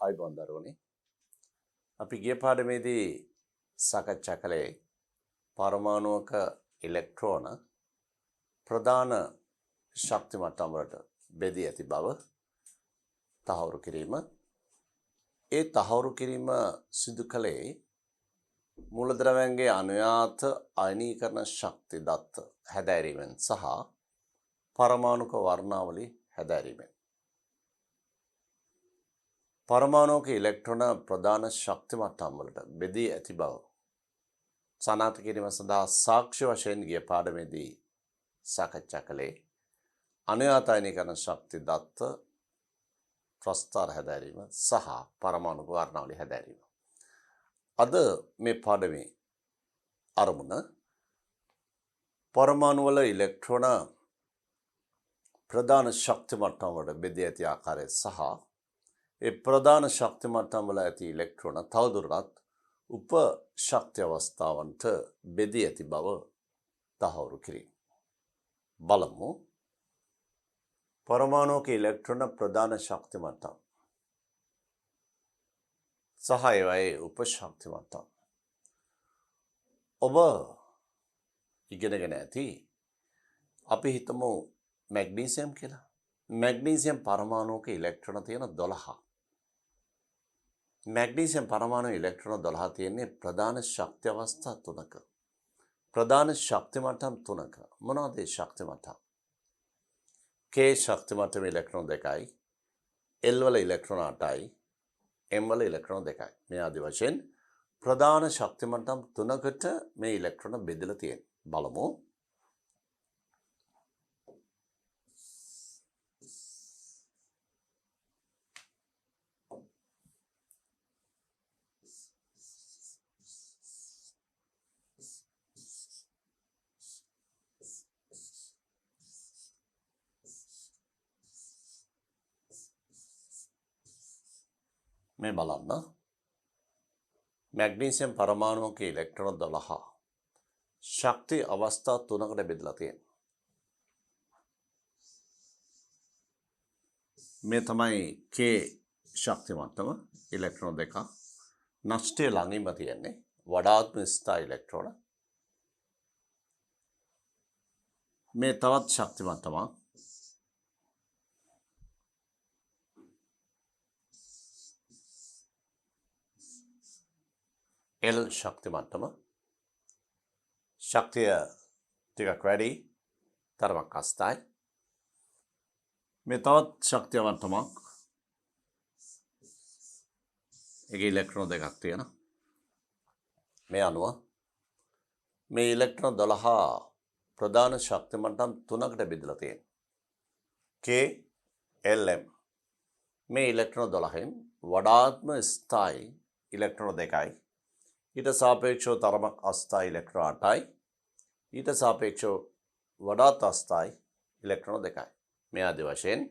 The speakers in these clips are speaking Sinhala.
ආයුබෝවන් දරුවනේ. අපි ගිය පාඩමේදී සාකච්ඡා කළේ පරමාණුක ඉලෙක්ට්‍රෝන ප්‍රධාන ශක්ති මට්ටම් වලට බෙදී ඇති බව තහවුරු කිරීම. ඒ තහවුරු කිරීම සිදු කළේ මූලද්‍රව්‍යයන්ගේ අනුයාත අයනීකරණ ශක්ති දත්ත හැදෑරීමෙන් සහ පරමාණුක වර්ණාවලි හැදෑරීමෙන්. පරමාණුක ඉලෙක්ට්‍රෝන ප්‍රධාන ශක්ති මට්ටම් වලට බෙදී ඇති බව සනාථ කිරීම සඳහා සාක්ෂි වශයෙන් ගිය පාඩමේදී සාකච්ඡා කළේ අනුයාත අයනීකරණ ශක්ති දත්ත ප්‍රස්ථාර හැදෑරීම සහ පරමාණුක වර්ණාවලි හැදෑරීම. අද මේ පාඩමේ අරමුණ පරමාණු වල ඉලෙක්ට්‍රෝන ප්‍රධාන ශක්ති මට්ටම් වලට බෙදී ඇති ආකාරය සහ ඒ ප්‍රධාන ශක්ති මට්ටම් වල ඇති ඉලෙක්ට්‍රෝන තවදුරටත් උප ශක්ති අවස්ථාවන්ට බෙදී ඇති බව තහවුරු කිරීම. බලමු පරමාණුක ඉලෙක්ට්‍රෝන ප්‍රධාන ශක්ති මට්ටම් සහ ඒවායේ උප ශක්ති මට්ටම්. ඔබ ඉගෙනගෙන ඇති අපි හිතමු මැග්නීසියම් කියලා. මැග්නීසියම් පරමාණුක ඉලෙක්ට්‍රෝන තියෙන 12. මැග්නීසියම් පරමාණු ඉලෙක්ට්‍රෝන 12 තියෙන්නේ ප්‍රධාන ශක්ති අවස්ථා 3ක. ප්‍රධාන ශක්ති මට්ටම් 3ක. මොනවද ඒ ශක්ති මට්ටම්? K ශක්ති මට්ටමේ ඉලෙක්ට්‍රෝන 2යි, L වල ඉලෙක්ට්‍රෝන 8යි, M වල ඉලෙක්ට්‍රෝන 2යි. මේ ආදී වශයෙන් ප්‍රධාන ශක්ති මට්ටම් 3කට මේ ඉලෙක්ට්‍රෝන බෙදලා තියෙනවා. බලමු. මේ බලන්න මැග්නීසියම් පරමාණුක ඉලෙක්ට්‍රෝන 12 ශක්ති අවස්ථා 3කට බෙදලා තියෙනවා. මේ තමයි K ශක්ති මට්ටම ඉලෙක්ට්‍රෝන 2ක්. නෂ්ටය ළඟින්ම තියෙන්නේ වඩාත්ම ස්ථායි ඉලෙක්ට්‍රෝන. මේ තවත් ශක්ති මට්ටමක් L ශක්ති මට්ටම. ශක්තිය ටිකක් වැඩි, තරමක් අස්ථායි. මේ තවත් ශක්තිය මට්ටමක්. ඒකේ ඉලෙක්ට්‍රෝන 2ක් තියෙනවා. මේ අනුව මේ ඉලෙක්ට්‍රෝන 12 ප්‍රධාන ශක්ති මට්ටම් 3කට බෙදලා තියෙනවා. K L M. මේ ඉලෙක්ට්‍රෝන 12න් වඩාත්ම ස්ථායි ඉලෙක්ට්‍රෝන 2යි. ඊට සාපේක්ෂව තරමක් අස්ථායි ඉලෙක්ට්‍රෝන 8යි. ඊට සාපේක්ෂව වඩාත් අස්ථායි ඉලෙක්ට්‍රෝන 2යි. මේ ආදී වශයෙන්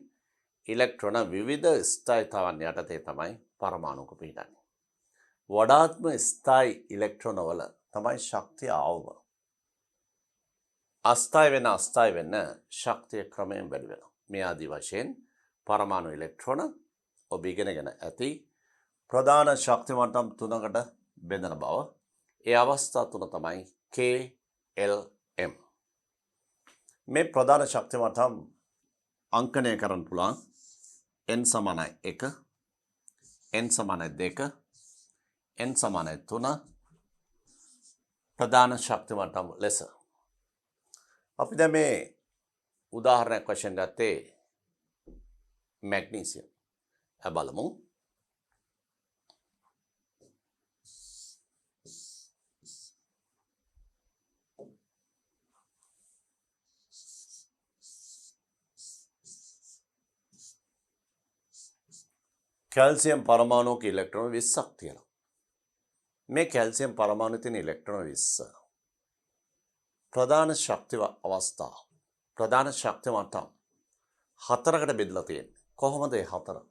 ඉලෙක්ට්‍රෝන විවිධ ස්ථායිතාවන් යටතේ තමයි පරමාණුක පිහිටන්නේ. වඩාත්ම ස්ථායි ඉලෙක්ට්‍රෝන වල තමයි ශක්තිය අවම. අස්ථායි වෙන්න ශක්තිය ක්‍රමයෙන් වැඩි වෙනවා. මේ ආදී වශයෙන් පරමාණු ඉලෙක්ට්‍රෝන ඔබ ඉගෙනගෙන ඇති ප්‍රධාන ශක්ති මට්ටම් 3කට බෙදෙන බව. ඒ අවස්ථා 3 තමයි K L M. මේ ප්‍රධාන ශක්ති මට්ටම් අංකණය කරන්න පුළුවන් n සමානයි 1, n සමානයි 2, n සමානයි 3 ප්‍රධාන ශක්ති මට්ටම් ලෙස. අපි දැන් මේ උදාහරණයක් වශයෙන් ගත්තේ මැග්නීසියම්. බලමු. කැල්සියම් පරමාණුක ඉලෙක්ට්‍රෝන 20ක් තියෙනවා. මේ කැල්සියම් පරමාණු තියෙන ඉලෙක්ට්‍රෝන 20 ප්‍රධාන ශක්ති අවස්ථා ප්‍රධාන ශක්ති මට්ටම් 4කට බෙදලා තියෙන්නේ. කොහොමද ඒ 4?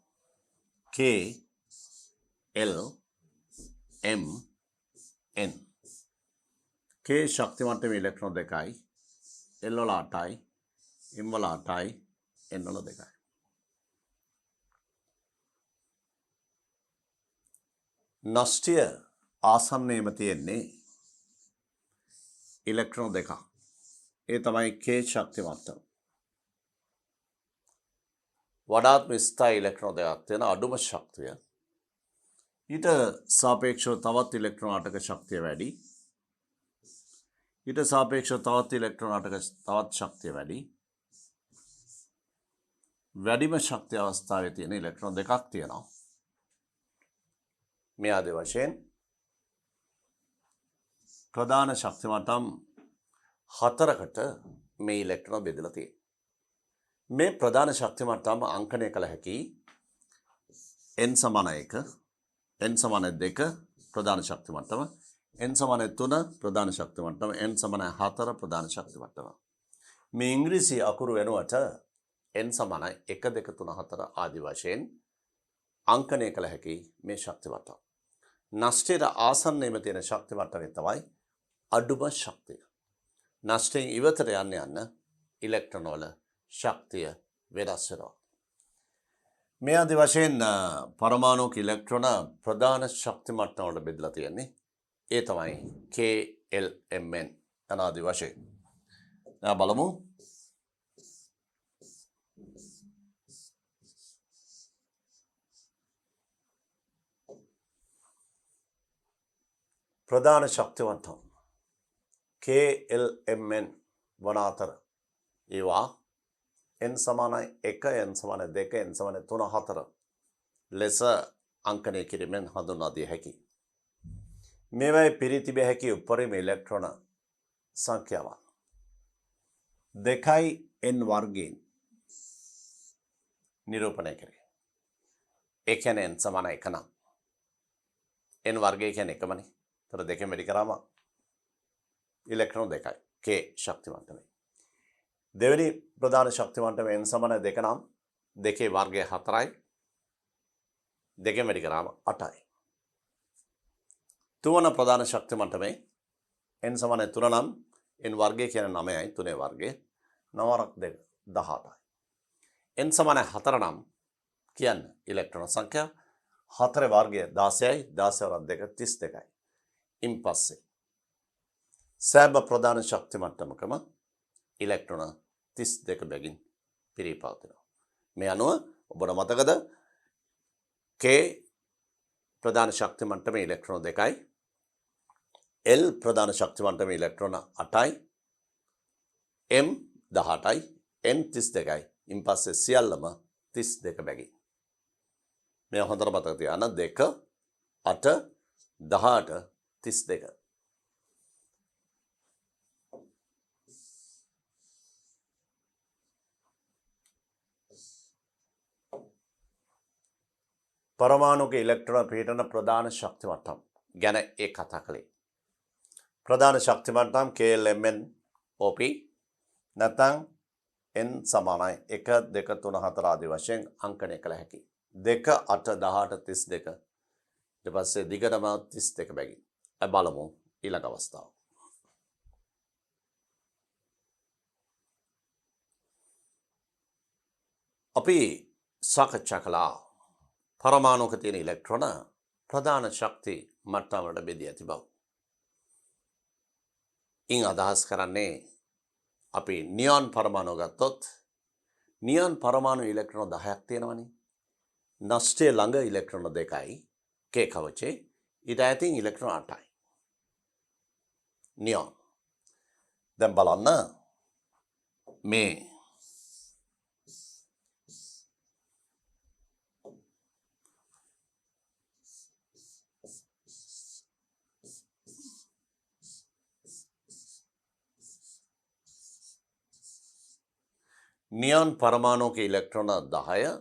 K L M N. K ශක්ති මට්ටමේ ඉලෙක්ට්‍රෝන 2යි, L වල 8යි, M වල 8යි, N වල 2යි. නෂ්ටය ආසන්නයේම තියෙන්නේ ඉලෙක්ට්‍රෝන දෙකක්. ඒ තමයි K ශක්ති මට්ටම. වඩාත්ම ස්ථායී ඉලෙක්ට්‍රෝන දෙකක් තියෙන අඩුම ශක්තිය. ඊට සාපේක්ෂව තවත් ඉලෙක්ට්‍රෝන 8ක ශක්තිය වැඩි. ඊට සාපේක්ෂව තවත් ඉලෙක්ට්‍රෝන 8ක තවත් ශක්තිය වැඩි. වැඩිම ශක්තිය අවස්ථාවේ තියෙන ඉලෙක්ට්‍රෝන දෙකක් තියෙනවා. මේ ආදී වශයෙන් ප්‍රධාන ශක්ති මට්ටම් 4කට මේ ඉලෙක්ට්‍රෝන බෙදලා තියෙනවා. මේ ප්‍රධාන ශක්ති මට්ටම් අංකණය කළ හැකි n සමාන 1, n සමාන 2 ප්‍රධාන ශක්ති මට්ටම, n සමාන 3 ප්‍රධාන ශක්ති මට්ටම, n සමාන 4 ප්‍රධාන ශක්ති මට්ටම. මේ ඉංග්‍රීසි අකුරු වෙනුවට n සමාන 1 2 3 4 ආදී වශයෙන් අංකණය කළ හැකි මේ ශක්ති මට්ටම්. නෂ්ටයට ආසන්නයේම තියෙන ශක්ති මට්ටමේ තමයි අඩුම ශක්තිය. නෂ්ටයෙන් ඉවතට යන්න ඉලෙක්ට්‍රෝන වල ශක්තිය වෙනස් වෙනවා. මේ ආදී වශයෙන් පරමාණුක ඉලෙක්ට්‍රෝන ප්‍රධාන ශක්ති මට්ටම වලට බෙදලා තියෙන්නේ. ඒ තමයි KLMN යන ආදී වශයෙන්. දැන් බලමු. ප්‍රධාන ශක්ති මට්ටම KLMN වන අතර ඒවා n සමාන 1, n සමාන 2, n සමාන 3, 4 ලෙස අංකනය කිරීමෙන් හඳුන්වා දිය හැකියි. මේවායි පිරිතිබිය හැකි උපරිම ඉලෙක්ට්‍රෝන සංඛ්‍යාව 2යි n වර්ගයෙන් නිරූපණය කරේ. ඒ කියන්නේ n සමාන 1 නම් n වර්ගය කියන්නේ එකමනේ. තර දෙකෙන් වැඩි කරාම ඉලෙක්ට්‍රෝන 2යි K ශක්ති මට්ටමේ. දෙවෙනි ප්‍රධාන ශක්ති මට්ටමේ n සමාන 2 නම් 2 වර්ගය 4යි. දෙකෙන් වැඩි කරාම 8යි. තුන්වන ප්‍රධාන ශක්ති මට්ටමේ n සමාන 3 නම් n වර්ගය කියන්නේ 9යි. 3 වර්ගය 9 18යි. n සමාන 4 නම් කියන්නේ ඉලෙක්ට්‍රෝන සංඛ්‍යාව 4 වර්ගය 16යි. 16 වරක් 2 32යි. ඉන් පස්සේ සෑම ප්‍රධාන ශක්ති මට්ටමකම ඉලෙක්ට්‍රෝන 32 බැගින් පිරී පවතිනවා. මේ අනුව ඔබට මතකද K ප්‍රධාන ශක්ති මට්ටමේ ඉලෙක්ට්‍රෝන 2යි, L ප්‍රධාන ශක්ති මට්ටමේ ඉලෙක්ට්‍රෝන 8යි, M 18යි, N 32යි. ඉන් පස්සේ සියල්ලම 32 බැගින්. මේ හොඳට මතක තියාගන්න 2 8 18 32. පරමාණුක ඉලෙක්ට්‍රෝන පිහිටන ප්‍රධාන ශක්ති මට්ටම් ගැන ඒ කතා කළේ. ප්‍රධාන ශක්ති මට්ටම් KLMN OP නැත්නම් n සමානයි 1 2 3 4 ආදී වශයෙන් අංකණය කළ හැකි. 2 8 18 32 ඊට පස්සේ දිගටම 32 බැගින්. බලමු ඊළඟ අවස්ථාව. අපි සාකච්ඡා කළා පරමාණුක තියෙන ඉලෙක්ට්‍රෝන ප්‍රධාන ශක්ති මට්ටම් වලට බෙදී ඇති බව. ඉන් අදහස් කරන්නේ අපි නියොන් පරමාණු ගත්තොත් නියොන් පරමාණු ඉලෙක්ට්‍රෝන 10ක් තියෙනවනේ. නෂ්ටය ළඟ ඉලෙක්ට්‍රෝන 2යි K කවචේ. ඊට ඇතින් ඉලෙක්ට්‍රෝන 8යි. නියොන්. දැන් බලන්න මේ නියොන් පරමාණුක ඉලෙක්ට්‍රෝන 10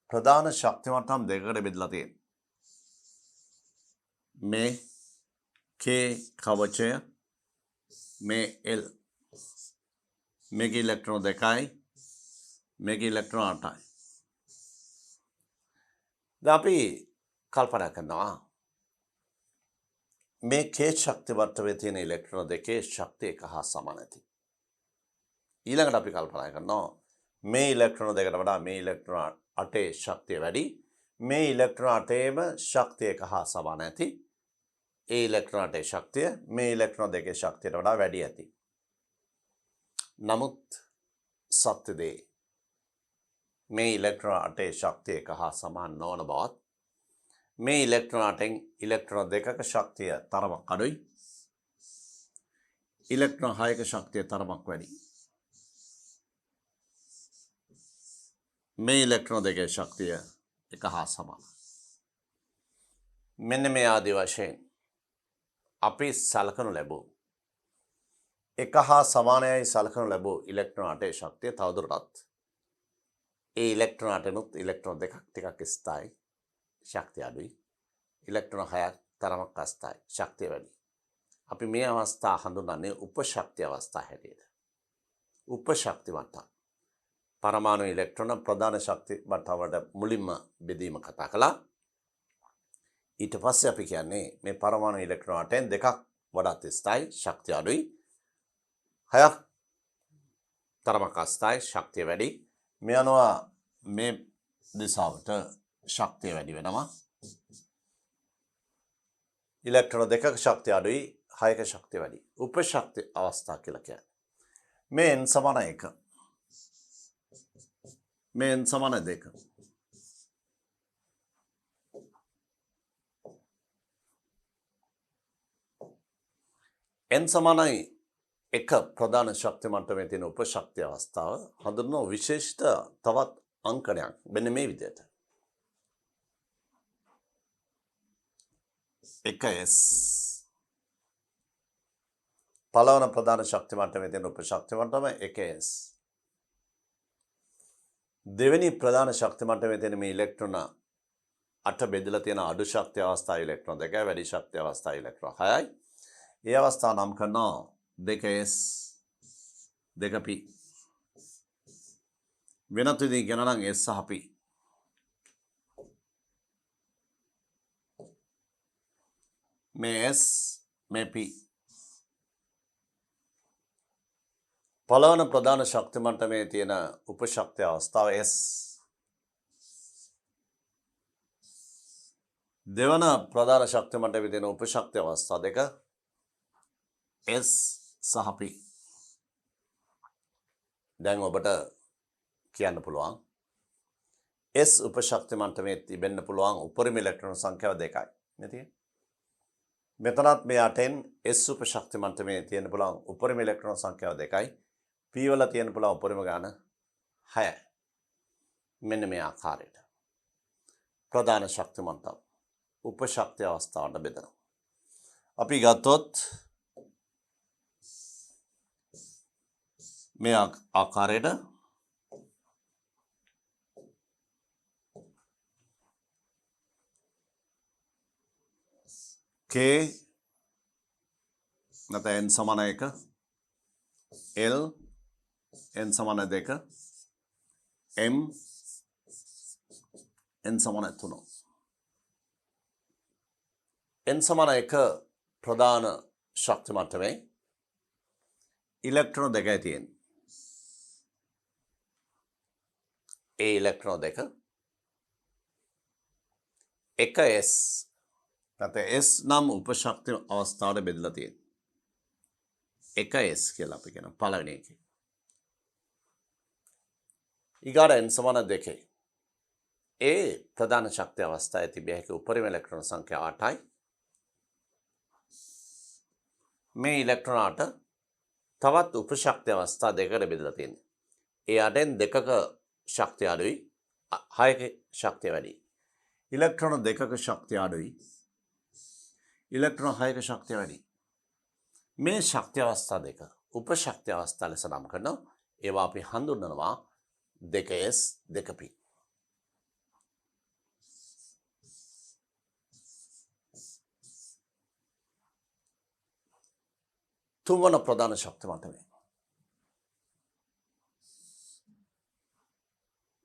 ප්‍රධාන ශක්ති මට්ටම් දෙකකට බෙදලා තියෙනවා. මේ K කවචය, මේ L. මේක ඉලෙක්ට්‍රෝන 2යි, මේක ඉලෙක්ට්‍රෝන 8යි. දැන් අපි කල්පනා කරනවා මේ K ශක්ති මට්ටමේ තියෙන ඉලෙක්ට්‍රෝන දෙකේ ශක්තිය එක හා සමාන නැති. ඊළඟට අපි කල්පනා කරනවා මේ ඉලෙක්ට්‍රෝන දෙකට වඩා මේ ඉලෙක්ට්‍රෝන 8 ශක්තිය වැඩි. මේ ඉලෙක්ට්‍රෝන 8ේම ශක්තිය එක හා සමාන ඇති. ඒ ඉලෙක්ට්‍රෝන 8ේ ශක්තිය මේ ඉලෙක්ට්‍රෝන දෙකේ ශක්තියට වඩා වැඩි ඇති. නමුත් සත්‍ය දේ මේ ඉලෙක්ට්‍රෝන 8ේ ශක්තිය එක හා සමාන නොවන බවත් මේ ඉලෙක්ට්‍රෝන 8ෙන් ඉලෙක්ට්‍රෝන දෙකක ශක්තිය තරමක් අඩුයි. ඉලෙක්ට්‍රෝන 6ක ශක්තිය තරමක් වැඩි. මේ ඉලෙක්ට්‍රෝන දෙකේ ශක්තිය එක හා සමාන. මෙන්න මේ ආදී වශයෙන් අපි සලකනු ලැබූ එක හා සමානයයි සලකනු ලැබූ ඉලෙක්ට්‍රෝන 8ේ ශක්තිය තවදුරටත් ඒ ඉලෙක්ට්‍රෝන 8නුත් ඉලෙක්ට්‍රෝන දෙකක් ටිකක් ස්ථායි ශක්තිය අඩුයි. ඉලෙක්ට්‍රෝන 6ක් තරමක් අස්ථායි ශක්තිය වැඩි. අපි මේ අවස්ථා හඳුන්වන්නේ උපශක්ති අවස්ථා හැටියට. උපශක්ති මට්ටම්. පරමාණු ඉලෙක්ට්‍රෝන ප්‍රධාන ශක්ති මට්ටමට මුලින්ම බෙදීම කතා කළා. ඊට පස්සේ අපි කියන්නේ මේ පරමාණු ඉලෙක්ට්‍රෝන 8න් දෙකක් වඩාත් ස්ථායි ශක්තිය අඩුයි. 6ක් තරමක් අස්ථායි ශක්තිය වැඩි. මේ අනුව මේ දිශාවට ශක්තිය වැඩි වෙනවා. ඉලෙක්ට්‍රෝන දෙකක ශක්තිය අඩුයි 6ක ශක්තිය වැඩි. උපශක්ති අවස්ථා කියලා කියන්නේ. මේ n සමාන 1. මේ n සමාන 2. n සමානයි 1 ප්‍රධාන ශක්ති මට්ටමේ තියෙන උපශක්ති අවස්ථාව හඳුන්වන විශේෂිත තවත් අංකණයක් මෙන්න මේ විදිහට. 1s පළවන ප්‍රධාන ශක්ති මට්ටමේ තියෙන උපශක්ති මට්ටම 1s. දෙවෙනි ප්‍රධාන ශක්ති මට්ටමේ තියෙන මේ ඉලෙක්ට්‍රෝන 8 බෙදලා තියෙන අඩු ශක්ති අවස්ථාව ඉලෙක්ට්‍රෝන 2යි වැඩි ශක්ති අවස්ථාව ඉලෙක්ට්‍රෝන 6යි. ඒ අවස්ථාව නම් කරනවා 2s 2p. වෙනත් විදිහකින් කියනවා නම් s සහ p. මේ s මේ p. පළවන ප්‍රධාන ශක්ති මට්ටමේ තියෙන උපශක්ති අවස්ථාව S. දෙවන ප්‍රධාන ශක්ති මට්ටමේ තියෙන උපශක්ති අවස්ථා දෙක S සහ P. දැන් ඔබට කියන්න පුළුවන් S උපශක්ති මට්ටමේ තිබෙන්න පුළුවන් උපරිම ඉලෙක්ට්‍රෝන සංඛ්‍යාව 2යි. නේද? මෙතනත් මේ 8න් S උපශක්ති මට්ටමේ තියෙන පුළුවන් උපරිම ඉලෙක්ට්‍රෝන සංඛ්‍යාව 2යි. P වල තියෙන පුළුවන් උපරිම ගාන 6යි. මෙන්න මේ ආකාරයට ප්‍රධාන ශක්ති මට්ටම් උපශක්ති අවස්ථාවට බෙදනවා. අපි ගත්තොත් මේ ආකාරයට K නැත්නම් n සමාන 1 L n සමාන 2 m n සමාන 3. n සමාන 1 ප්‍රධාන ශක්ති මට්ටමේ ඉලෙක්ට්‍රෝන 2යි තියෙන්නේ. ඒ ඉලෙක්ට්‍රෝන 2 1s නැත්නම් s නම් උපශක්ති අවස්ථාවට බෙදලා තියෙන්නේ. 1s කියලා අපි කියන පළවෙනි එකේ. ඊගාට n සමාන 2. ඒ ප්‍රධාන ශක්ති අවස්ථාවේ තිබිය හැකි උපරිම ඉලෙක්ට්‍රෝන සංඛ්‍යාව 8යි. මේ ඉලෙක්ට්‍රෝන 8 තවත් උපශක්ති අවස්ථා දෙකකට බෙදලා තියෙනවා. ඒ 8න් දෙකක ශක්තිය අඩුයි 6ක ශක්තිය වැඩි. ඉලෙක්ට්‍රෝන දෙකක ශක්තිය අඩුයි. ඉලෙක්ට්‍රෝන 6ක ශක්තිය වැඩි. මේ ශක්ති අවස්ථා දෙක උපශක්ති අවස්ථා ලෙස නම් කරනවා. ඒවා අපි හඳුන්වනවා 2s 2p. තුන්වන ප්‍රධාන ශක්ති මට්ටමේ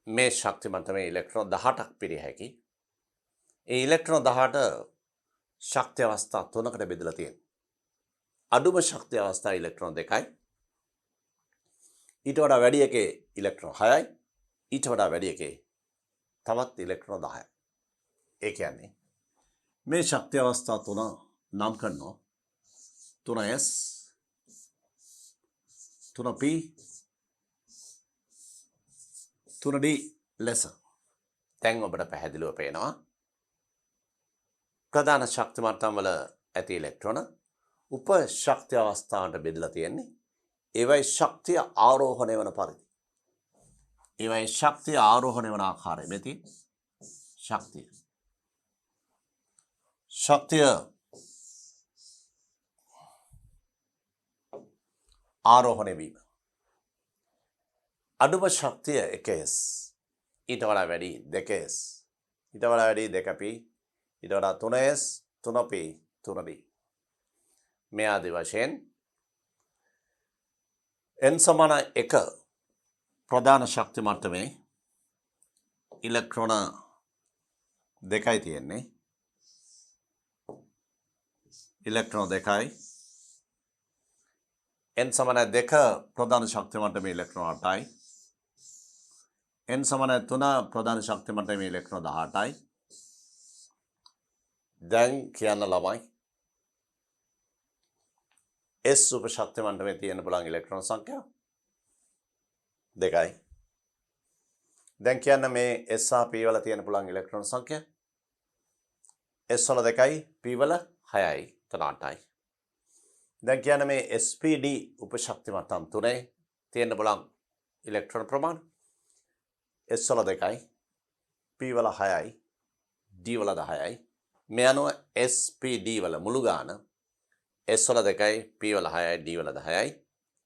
මේ ශක්ති මට්ටමේ ඉලෙක්ට්‍රෝන 18ක් පිරිය හැකි. ඒ ඉලෙක්ට්‍රෝන 18 ශක්ති අවස්ථා තුනකට බෙදලා තියෙනවා. අඩුම ශක්ති අවස්ථා ඉලෙක්ට්‍රෝන 2යි. ඊට වඩා වැඩි එකේ ඉලෙක්ට්‍රෝන 6යි. ඊට වඩා වැඩි එකේ තවත් ඉලෙක්ට්‍රෝන 10යි. ඒ කියන්නේ මේ ශක්ති අවස්ථා තුන නම් කරනවා 3s 3p 3d ලෙස. දැන් ඔබට පැහැදිලිව පේනවා ප්‍රධාන ශක්ති මට්ටම් වල ඇති ඉලෙක්ට්‍රෝන උප ශක්ති අවස්ථාවට බෙදලා තියෙන්නේ. ඒවයි ශක්තිය ආරෝහණය වන පරිදි. ඒවයි ශක්තිය ආරෝහණය වන ආකාරය මෙති ශක්තිය ආරෝහණය වීම. අඩුම ශක්තිය 1s ඊට වඩා වැඩි 2s ඊට වඩා වැඩි 2p ඊට වඩා 3s 3p 3d මේ ආදී වශයෙන් n සමාන 1 ප්‍රධාන ශක්ති මට්ටමේ ඉලෙක්ට්‍රෝන දෙකයි තියෙන්නේ. ඉලෙක්ට්‍රෝන දෙකයි n සමාන 2 ප්‍රධාන ශක්ති මට්ටමේ ඉලෙක්ට්‍රෝන 8යි. n සමාන 3 ප්‍රධාන ශක්ති මට්ටමේ ඉලෙක්ට්‍රෝන 18යි. දැන් කියන්න ළමයි S උප ශක්ති මට්ටමේ තියෙන පුළුවන් ඉලෙක්ට්‍රෝන සංඛ්‍යාව 2යි. දැන් කියන්න මේ S සහ P වල තියෙන පුළුවන් ඉලෙක්ට්‍රෝන සංඛ්‍යාව S වල 2යි P වල 6යි එතන 8යි. දැන් කියන්න මේ SPD උප ශක්ති මට්ටම් 3 තියෙන පුළුවන් ඉලෙක්ට්‍රෝන ප්‍රමාණය S වල 2යි P වල 6යි D වල 10යි. මේ අනුව SPD වල මුළු ගාන S වල 2යි P වල 6යි D වල 10යි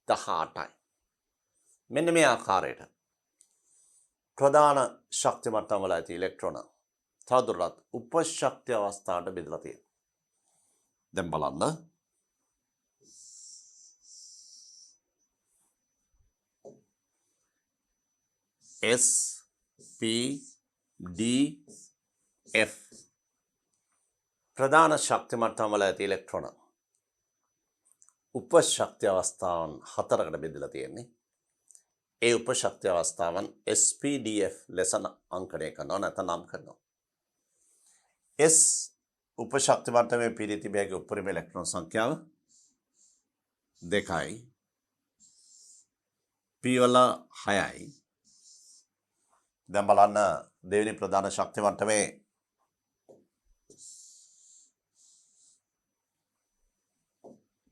18යි. මෙන්න මේ ආකාරයට ප්‍රධාන ශක්ති මට්ටම් වල ඇති ඉලෙක්ට්‍රෝන තවදුරටත් උප ශක්ති අවස්ථාවට බෙදලා තියෙනවා. දැන් බලන්න S P D F ප්‍රධාන ශක්ති මට්ටම් වල ඇති ඉලෙක්ට්‍රෝන උප ශක්ති අවස්ථාවන් 4කට බෙදලා තියෙන්නේ. ඒ උප ශක්ති අවස්ථාවන් SPDF ලෙස අංකණය කරනවා නැත්නම් නම් කරනවා. S උප ශක්ති මට්ටමේ පිරී තිබිය හැකි උපරිම ඉලෙක්ට්‍රෝන සංඛ්‍යාව 2යි. P වල 6යි. දැන් බලන්න දෙවෙනි ප්‍රධාන ශක්ති මට්ටමේ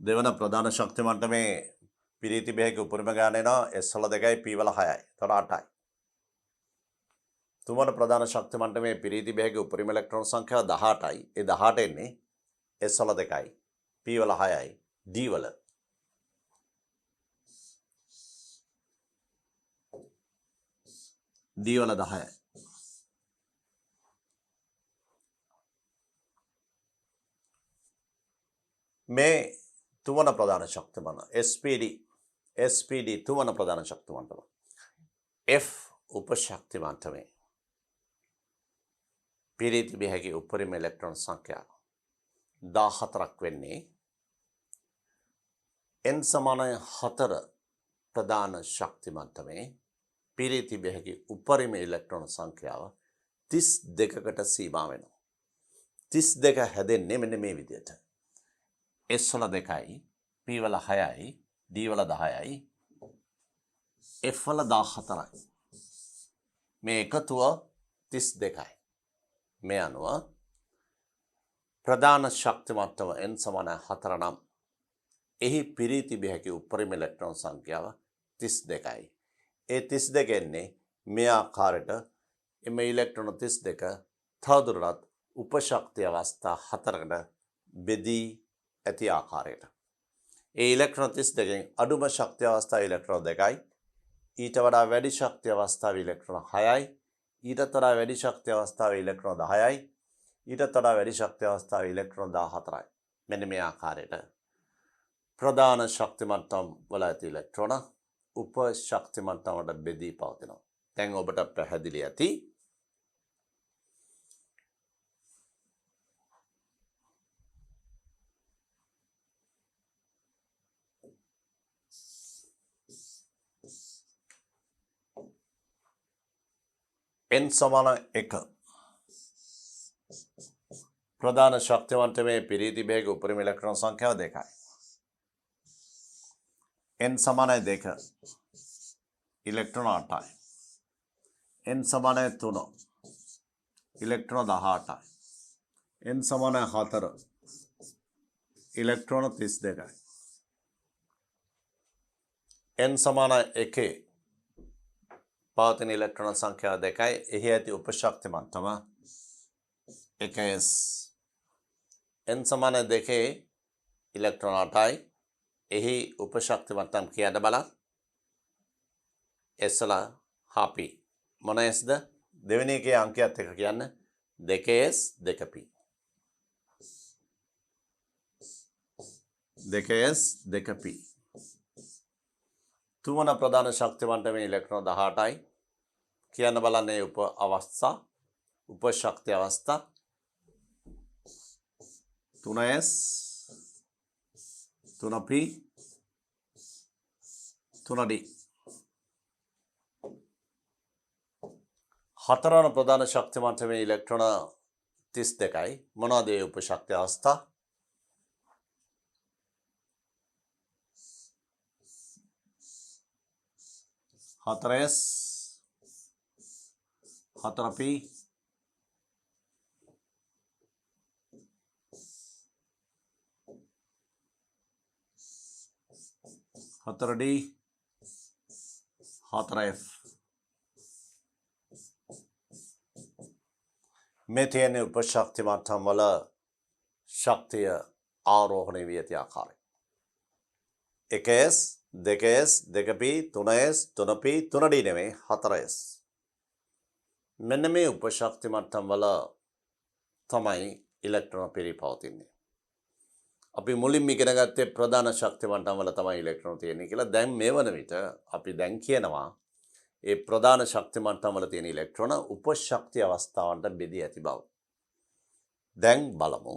දෙවන ප්‍රධාන ශක්ති මට්ටමේ පිරී තිබිය හැකි උපරිම ගාන එනවා S වල 2යි P වල 6යි. එතකොට 8යි. තුන්වන ප්‍රධාන ශක්ති මට්ටමේ පිරී තිබිය හැකි උපරිම ඉලෙක්ට්‍රෝන සංඛ්‍යාව 18යි. ඒ 18 එන්නේ S වල 2යි P වල 6යි D වල D වල 10යි. මේ තුන්වන ප්‍රධාන ශක්ති මට්ටම SPD තුන්වන ප්‍රධාන ශක්ති මට්ටම F උප ශක්ති මට්ටමේ පිරී තිබිය හැකි උපරිම ඉලෙක්ට්‍රෝන සංඛ්‍යාව 14ක් වෙන්නේ n සමාන 4 ප්‍රධාන ශක්ති මට්ටමේ පිරී තිබිය හැකි උපරිම ඉලෙක්ට්‍රෝන සංඛ්‍යාව 32කට සීමා වෙනවා. 32 හැදෙන්නේ මෙන්න මේ විදිහට. S වල 2යි P වල 6යි D වල 10යි F වල 14යි. මේ එකතුව 32යි. මේ අනුව ප්‍රධාන ශක්ති මට්ටම n සමාන 4 නම් එහි පිරී තිබිය හැකි උපරිම ඉලෙක්ට්‍රෝන සංඛ්‍යාව 32යි. ඒ 32 එන්නේ මේ ආකාරයට එම ඉලෙක්ට්‍රෝන 32 තවදුරටත් උප ශක්ති අවස්ථා 4කට බෙදී ඇති ආකාරයට. ඒ ඉලෙක්ට්‍රෝන 32කින් අඩුම ශක්ති අවස්ථාව ඉලෙක්ට්‍රෝන 2යි. ඊට වඩා වැඩි ශක්ති අවස්ථාව ඉලෙක්ට්‍රෝන 6යි. ඊටත් වඩා වැඩි ශක්ති අවස්ථාව ඉලෙක්ට්‍රෝන 10යි. ඊටත් වඩා වැඩි ශක්ති අවස්ථාව ඉලෙක්ට්‍රෝන 14යි. මෙන්න මේ ආකාරයට ප්‍රධාන ශක්ති මට්ටම් වල ඇති ඉලෙක්ට්‍රෝන උප ශක්ති මට්ටම් වලට බෙදී පවතිනවා. දැන් ඔබට පැහැදිලි ඇති n සමාන 1 ප්‍රධාන ශක්තිමට්ටමේ පිරී තිබෙහි උපරිම ඉලෙක්ට්‍රෝන සංඛ්‍යාව 2යි. n සමානයි 2. ඉලෙක්ට්‍රෝන 8යි. n සමානයි 3. ඉලෙක්ට්‍රෝන 18යි. n සමානයි 4. ඉලෙක්ට්‍රෝන 32යි. n සමානයි 1. පවතින ඉලෙක්ට්‍රෝන සංඛ්‍යාව 2යි. එහි ඇති උපශක්ති මට්ටම 1s. n සමානයි 2. ඉලෙක්ට්‍රෝන 8යි. එහි උපශක්ති මට්ටම් කියන්න බලන්න. s ලා p. මොන sද? දෙවෙනි එකේ අංකයත් එක කියන්න. 2s 2p. 2s 2p. තුන්වන ප්‍රධාන ශක්ති මට්ටමේ ඉලෙක්ට්‍රෝන 18යි. කියන්න බලන්නේ උප අවස්ථා, උපශක්ති අවස්ථා 3s 3p 3d. හතරවන ප්‍රධාන ශක්ති මට්ටමේ ඉලෙක්ට්‍රෝන 32යි. මොනවාද ඒ උපශක්ති අවස්ථා? 4s 4p 4d 4f. මේ තියෙන උපශක්ති මට්ටම් වල ශක්තිය ආරෝහණය වී ඇති ආකාරය. 1s 2s 2p 3s 3p 3d නෙමෙයි 4s. මෙන්න මේ උපශක්ති මට්ටම් වල තමයි ඉලෙක්ට්‍රෝන පිරී පවතින්නේ. අපි මුලින්ම ඉගෙන ගත්තේ ප්‍රධාන ශක්ති මට්ටම් වල තමයි ඉලෙක්ට්‍රෝන තියෙන්නේ කියලා. දැන් මේ වන විට අපි දැන් කියනවා ඒ ප්‍රධාන ශක්ති මට්ටම් වල තියෙන ඉලෙක්ට්‍රෝන උපශක්ති අවස්ථාවන්ට බෙදී ඇති බව. දැන් බලමු.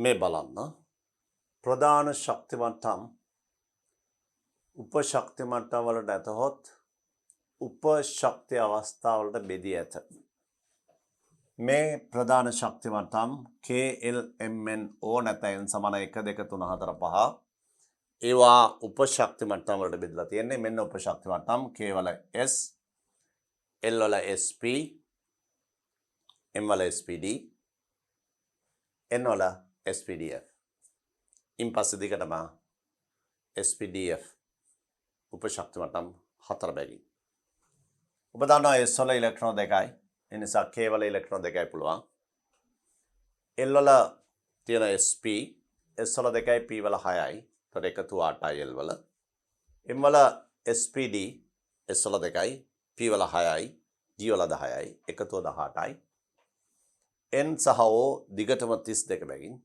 මේ බලන්න ප්‍රධාන ශක්ති මට්ටම් උපශක්ති මට්ටම් වලට ඇතහොත් උපශක්ති අවස්ථාවලට බෙදී ඇත. මේ ප්‍රධාන ශක්ති මට්ටම් KLMNO නැත්නම් සමාන 1 2 3 4 5 ඒවා උපශක්ති මට්ටම් වලට බෙදලා තියෙන්නේ. මෙන්න උපශක්ති මට්ටම් K වල S, L වල SP, M වල SPD, N වල SPDF. ඉන් පස්සේ දිගටම SPDF උපශක්ති මට්ටම් 4 බැගින්. ඔබ දන්නවා S වල ඉලෙක්ට්‍රෝන 2යි. ඒ නිසා K වල ඉලෙක්ට්‍රෝන 2යි පුළුවන්. L වල තියෙන SP, S වල 2යි, P වල 6යි. ඒතර එකතු 8යි L වල. M වල SPD, S වල 2යි, P වල 6යි, G වල 10යි, එකතුව 18යි. N සහ O දිගටම 32 බැගින්.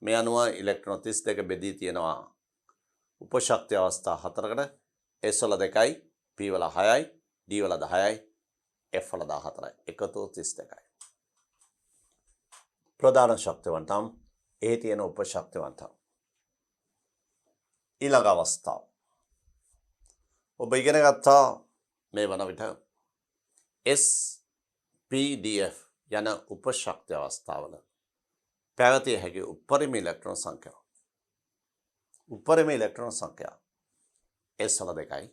මේ අනුව ඉලෙක්ට්‍රෝන 32 බෙදී තියෙනවා උපශක්ති අවස්ථා 4කට. S වල 2යි, P වල 6යි, D වල 10යි, F වල 14යි. එකතුව 32යි. ප්‍රධාන ශක්ති මට්ටම් එහි තියෙන උපශක්ති මට්ටම්. ඊළඟ අවස්ථාව. ඔබ ඉගෙන ගත්තා මේ වන විට SPDF යන උපශක්ති අවස්ථාවල පැවතිය හැකි උපරිම ඉලෙක්ට්‍රෝන සංඛ්‍යාව. උපරිම ඉලෙක්ට්‍රෝන සංඛ්‍යාව S වල 2යි,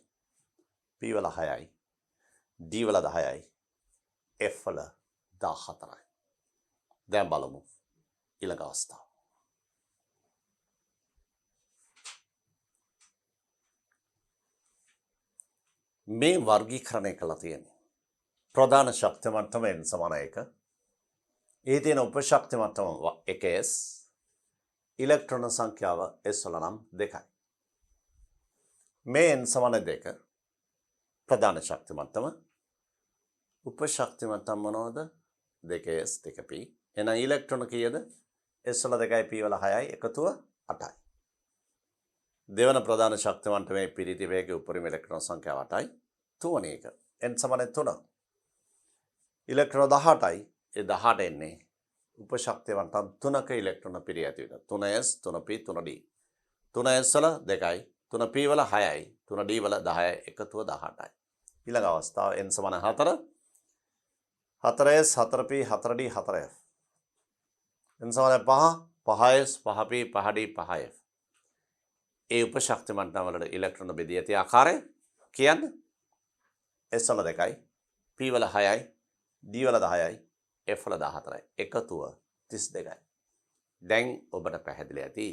P වල 6යි, D වල 10යි, F වල 14යි. දැන් බලමු ඊළඟ අවස්ථාව. මේ වර්ගීකරණය කළා තියෙන්නේ ප්‍රධාන ශක්ති මට්ටම n සමාන 1. ඒ තියෙන උපශක්ති මට්ටම 1s. ඉලෙක්ට්‍රෝන සංඛ්‍යාව s වල නම් 2යි. මේ n සමාන 2 ප්‍රධාන ශක්ති මට්ටම. උපශක්ති මට්ටම මොනවද? 2s 2p. එහෙනම් ඉලෙක්ට්‍රෝන කීයද? s වල 2යි, p වල 6යි, එකතුව 8යි. දෙවන ප්‍රධාන ශක්ති මට්ටමේ පිරිති වේගයේ උපරිම ඉලෙක්ට්‍රෝන සංඛ්‍යාව 8යි. තුන්වෙනි එක n සමාන 3. ඉලෙක්ට්‍රෝන 18යි. ඒ 18 එන්නේ උපශක්තියවන්තම් 3ක ඉලෙක්ට්‍රෝන පිරී ඇති වෙනවා. 3s 3p 3d. 3s වල 2යි 3p වල 6යි 3d වල 10යි එකතුව 18යි. ඊළඟ අවස්ථාව n සමාන 4 4s 4p 4d 4f n සමාන 5 5s 5p 5d 5f. ඒ උපශක්ති මට්ටම් වලට ඉලෙක්ට්‍රෝන බෙදී ඇති ආකාරය කියන්නේ s වල 2යි p වල 6යි d වල 10යි f වල 14යි එකතුව 32යි. දැන් ඔබට පැහැදිලි ඇති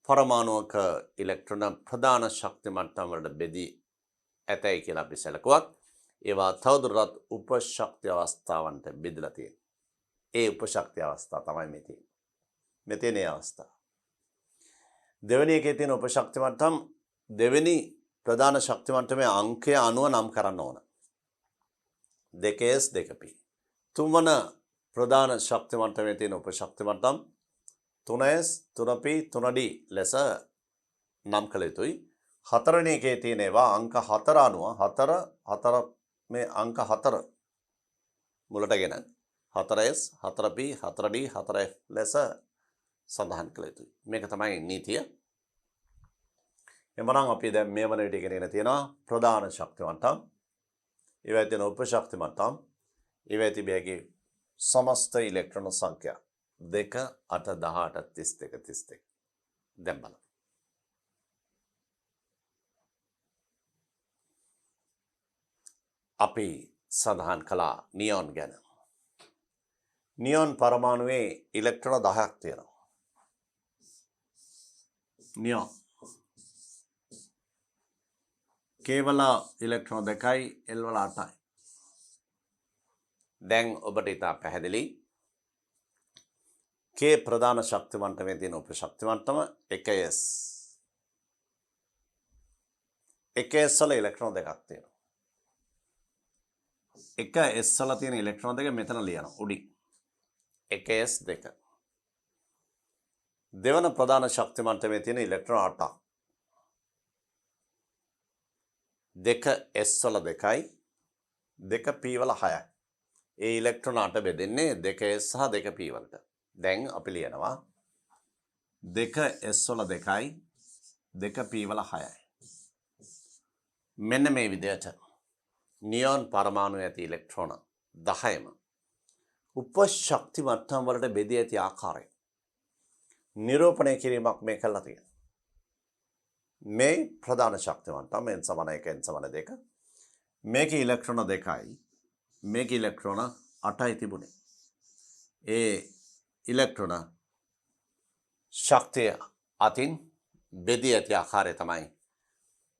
පරමාණුක ඉලෙක්ට්‍රෝන ප්‍රධාන ශක්ති මට්ටම් වලට බෙදී ඇතයි කියලා අපි සැලකුවත් ඒවා තවදුරටත් උපශක්ති අවස්ථාවන්ට බෙදලා තියෙනවා. ඒ උපශක්ති අවස්ථා තමයි මේ තියෙන්නේ. මේ තියෙන අවස්ථාව. දෙවෙනි එකේ තියෙන උපශක්ති මට්ටම් දෙවෙනි ප්‍රධාන ශක්ති මට්ටමේ අංකය අනුව නම් කරන්න ඕන. 2s 2p. තුන්වන ප්‍රධාන ශක්ති මට්ටමේ තියෙන උපශක්ති මට්ටම් 3s 3p 3d ලෙස නම් කළ යුතුයි. හතරවෙනි එකේ තියෙන ඒවා අංක 4 අනුව 4 මේ අංක 4 මුලටගෙන 4s 4p 4d 4f ලෙස සඳහන් කළ යුතුයි. මේක තමයි නීතිය. එමනම් අපි දැන් මේ වන විට ඉගෙනගෙන තියෙනවා ප්‍රධාන ශක්ති මට්ටම්. ඒවා තියෙන උපශක්ති මට්ටම්. ඒවා තිබෙගේ සමස්ත ඉලෙක්ට්‍රෝන සංඛ්‍යා 2 8 18 32 32. දැන් බලමු. අපි සඳහන් කළා නියොන් ගැන. නියොන් පරමාණුවේ ඉලෙක්ට්‍රෝන 10ක් තියෙනවා. නියොන් K වල ඉලෙක්ට්‍රෝන 2යි L වල 8යි. දැන් ඔබට ඉතා පැහැදිලි K ප්‍රධාන ශක්ති මට්ටමේ තියෙන උපශක්ති මට්ටම 1s. 1s වල ඉලෙක්ට්‍රෝන 2ක් තියෙනවා. 1s වල තියෙන ඉලෙක්ට්‍රෝන 2 මෙතන ලියනවා උඩින්. 1s 2. දෙවන ප්‍රධාන ශක්ති මට්ටමේ තියෙන ඉලෙක්ට්‍රෝන 8ක්. 2s වල 2යි 2p වල 6යි. ඒ ඉලෙක්ට්‍රෝන 8 බෙදෙන්නේ 2s සහ 2p වලට. දැන් අපි ලියනවා 2s වල 2යි 2p වල 6යි. මෙන්න මේ විදිහට නියොන් පරමාණු ඇති ඉලෙක්ට්‍රෝන 10ම උපශක්ති මට්ටම් වලට බෙදී ඇති ආකාරය නිරූපණය කිරීමක් මේ කළා තියෙනවා. මේ ප්‍රධාන ශක්ති මට්ටම n සමාන 1 n සමාන 2. මේකේ ඉලෙක්ට්‍රෝන 2යි මේකේ ඉලෙක්ට්‍රෝන 8යි තිබුණේ. ඒ ඉලෙක්ට්‍රෝන ශක්තිය අතින් බෙදී ඇති ආකාරය තමයි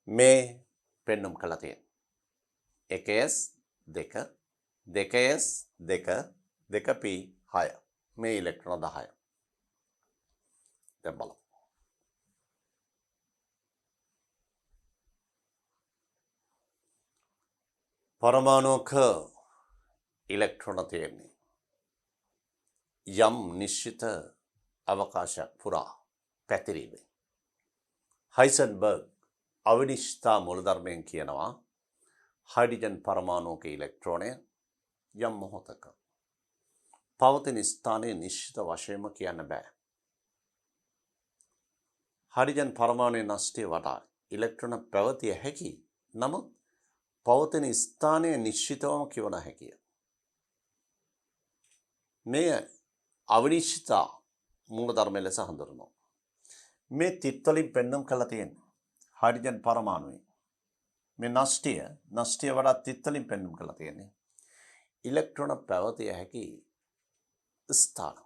මේ පෙන්눔 කළා තියෙන්නේ. 1s 2 2s 2 2p 6 මේ ඉලෙක්ට්‍රෝන 10. දැන් බලමු. පරමාණුක ඉලෙක්ට්‍රෝන තියෙන්නේ යම් නිශ්චිත අවකාශයක් පුරා පැතිරීමෙන්. හයිසන්බර්ග් අවිනිශ්චිත මූලධර්මයෙන් කියනවා හයිඩ්‍රජන් පරමාණුක ඉලෙක්ට්‍රෝනය යම් මොහොතක පවතින ස්ථානයේ නිශ්චිත වශයෙන්ම කියන්න බෑ. හයිඩ්‍රජන් පරමාණුවේ නෂ්ටය වටා ඉලෙක්ට්‍රෝන පැවතිය හැකි. නමුත් පවතින ස්ථානයේ නිශ්චිතවම කිව නොහැකිය. මෙය අවිනිශ්චිත මූලධර්මය ලෙස හඳුන්වනවා. මේ තිත්වලින් පෙන්වම් කරලා තියෙන්නේ හයිඩ්‍රජන් පරමාණුවේ මේ නෂ්ටය වඩා තිත්වලින් පෙන්වම් කරලා තියෙන්නේ ඉලෙක්ට්‍රෝන පැවතිය හැකි ස්ථාන.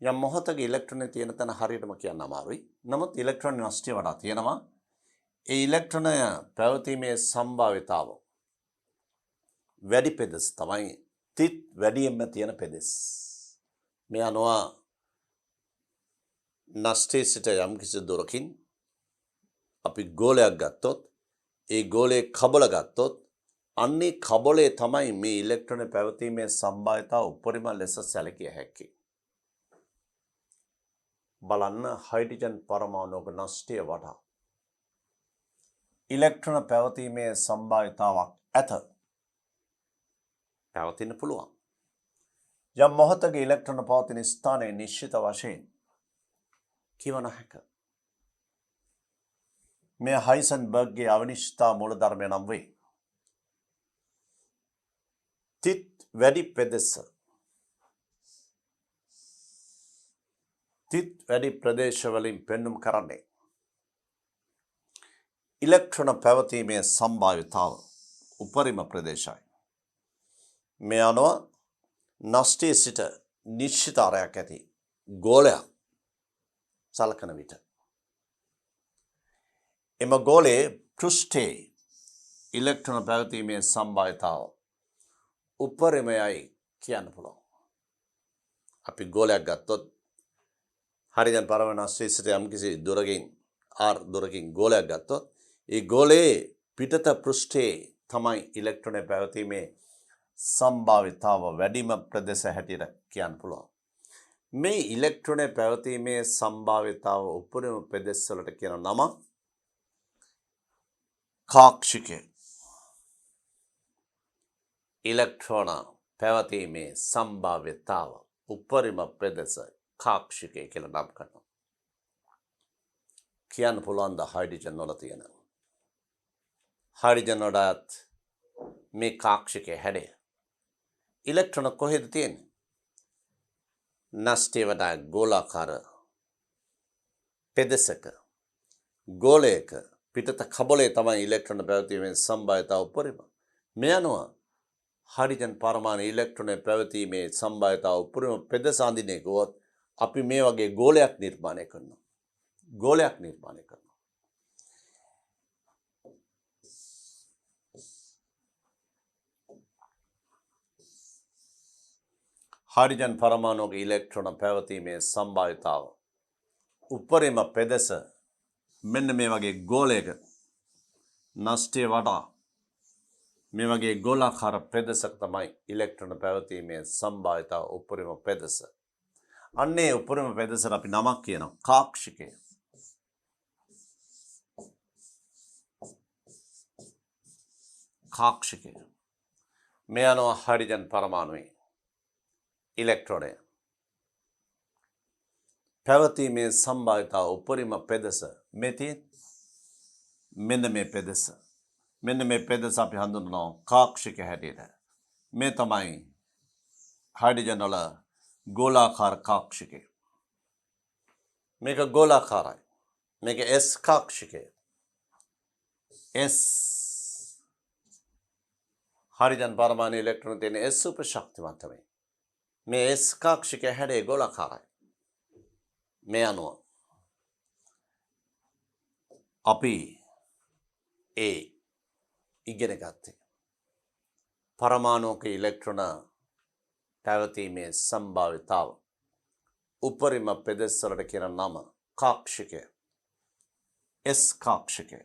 යම් මොහොතක ඉලෙක්ට්‍රෝන තියෙන තැන හරියටම කියන්න අමාරුයි. නමුත් ඉලෙක්ට්‍රෝන නෂ්ටය වඩා තියෙනවා. ඒ ඉලෙක්ට්‍රෝනය පැවතීමේ සම්භාවිතාව වැඩි පෙදෙස් තමයි තිත් වැඩියෙන්ම තියෙන පෙදෙස්. මේ අනුව නෂ්ටයේ සිට යම් කිසි දුරකින් අපි ගෝලයක් ගත්තොත් ඒ ගෝලයේ කබල ගත්තොත් අන්නේ කබලේ තමයි මේ ඉලෙක්ට්‍රෝන පැවතීමේ සම්භාවිතාව උපරිම ලෙස සැලකිය හැකි. බලන්න හයිඩ්‍රජන් පරමාණුක නෂ්ටය වඩා ඉලෙක්ට්‍රෝන පැවතීමේ සම්භාවිතාවක් ඇත. පැවතින්න පුළුවන්. යම් මොහොතක ඉලෙක්ට්‍රෝන පවතින ස්ථානයේ නිශ්චිත වශයෙන් කිව නොහැක. මේ හයිසන්බර්ග්ගේ අවිනිශ්චිතතා මූලධර්මය නම් වේ. තිත් වැඩි පෙදෙස තිත් වැඩි ප්‍රදේශවලින් පෙන්නුම් කරන්නේ ඉලෙක්ට්‍රෝන පැවතීමේ සම්භාවිතාව උපරිම ප්‍රදේශයි. මේ අනුව නෂ්ටයේ සිට නිශ්චිත අරයක් ඇති ගෝලයක් සලකන විට එම ගෝලයේ පෘෂ්ඨයේ ඉලෙක්ට්‍රෝන පැවතීමේ සම්භාවිතාව උපරිමයයි කියන්න පුළුවන්. අපි ගෝලයක් ගත්තොත් හරියන් පරම නෂ්ටයේ සිට යම්කිසි දුරකින් r දුරකින් ගෝලයක් ගත්තොත් ඒ ගෝලයේ පිටත පෘෂ්ඨයේ තමයි ඉලෙක්ට්‍රෝන පැවතීමේ සම්භාවිතාව වැඩිම ප්‍රදේශ හැටියට කියන්න පුළුවන්. මේ ඉලෙක්ට්‍රෝන පැවතීමේ සම්භාවිතාව උපරිම ප්‍රදේශ වලට කියන නම කාක්ෂිකය. ඉලෙක්ට්‍රෝන පැවතීමේ සම්භාවිතාව උපරිම ප්‍රදේශ කාක්ෂිකය කියලා නම් කරනවා. කියන්න පුළුවන් ද හයිඩ්‍රජන් වල තියෙන හයිඩ්‍රජන් වලත් මේ කාක්ෂිකයේ හැඩය. ඉලෙක්ට්‍රෝන කොහෙද තියෙන්නේ? නෂ්ටයේ වඩා ගෝලාකාර පෙදෙසක ගෝලයක පිටත කබලයේ තමයි ඉලෙක්ට්‍රෝන පැවතීමේ සම්භාවිතාව උපරිම. මේ අනුව හයිඩ්‍රජන් පරමාණු ඉලෙක්ට්‍රෝන පැවතීමේ සම්භාවිතාව උපරිම පෙදෙස අඳින්නේ ගොත් අපි මේ වගේ ගෝලයක් නිර්මාණය කරනවා. ගෝලයක් නිර්මාණය කරනවා. හයිඩ්‍රජන් පරමාණුක ඉලෙක්ට්‍රෝන පැවතීමේ සම්භාවිතාව උපරිම පෙදෙස මෙන්න මේ වගේ ගෝලයක නෂ්ටයේ වඩා මේ වගේ ගෝලාකාර පෙදෙසක් තමයි ඉලෙක්ට්‍රෝන පැවතීමේ සම්භාවිතාව උපරිම පෙදෙස. අන්නේ උපරිම පෙදෙසට අපි නමක් කියනවා කාක්ෂිකය. කාක්ෂිකය. මේ අනුව හයිඩ්‍රජන් පරමාණුවේ ඉලෙක්ට්‍රෝනය පැවතීමේ සම්භාවිතාව උපරිම පෙදෙස මෙතින් මෙන්න මේ පෙදෙස. මෙන්න මේ පෙදෙස අපි හඳුන්වනවා කාක්ෂික හැටියට. මේ තමයි හයිඩ්‍රජන් වල ගෝලාකාර කාක්ෂිකය. මේක ගෝලාකාරයි. මේක S කාක්ෂිකය. S හයිඩ්‍රජන් පරමාණු ඉලෙක්ට්‍රෝන තියෙන S උපශක්තිමත් තමයි. මේ S කාක්ෂිකය හැඩය ගෝලාකාරයි. මේ අනුව අපි ඉගෙන ගත්තේ පරමාණුක ඉලෙක්ට්‍රෝන පැවතීමේ සම්භාවිතාව උපරිම පෙදෙස් වලට කියන නම කාක්ෂිකය. S කාක්ෂිකය.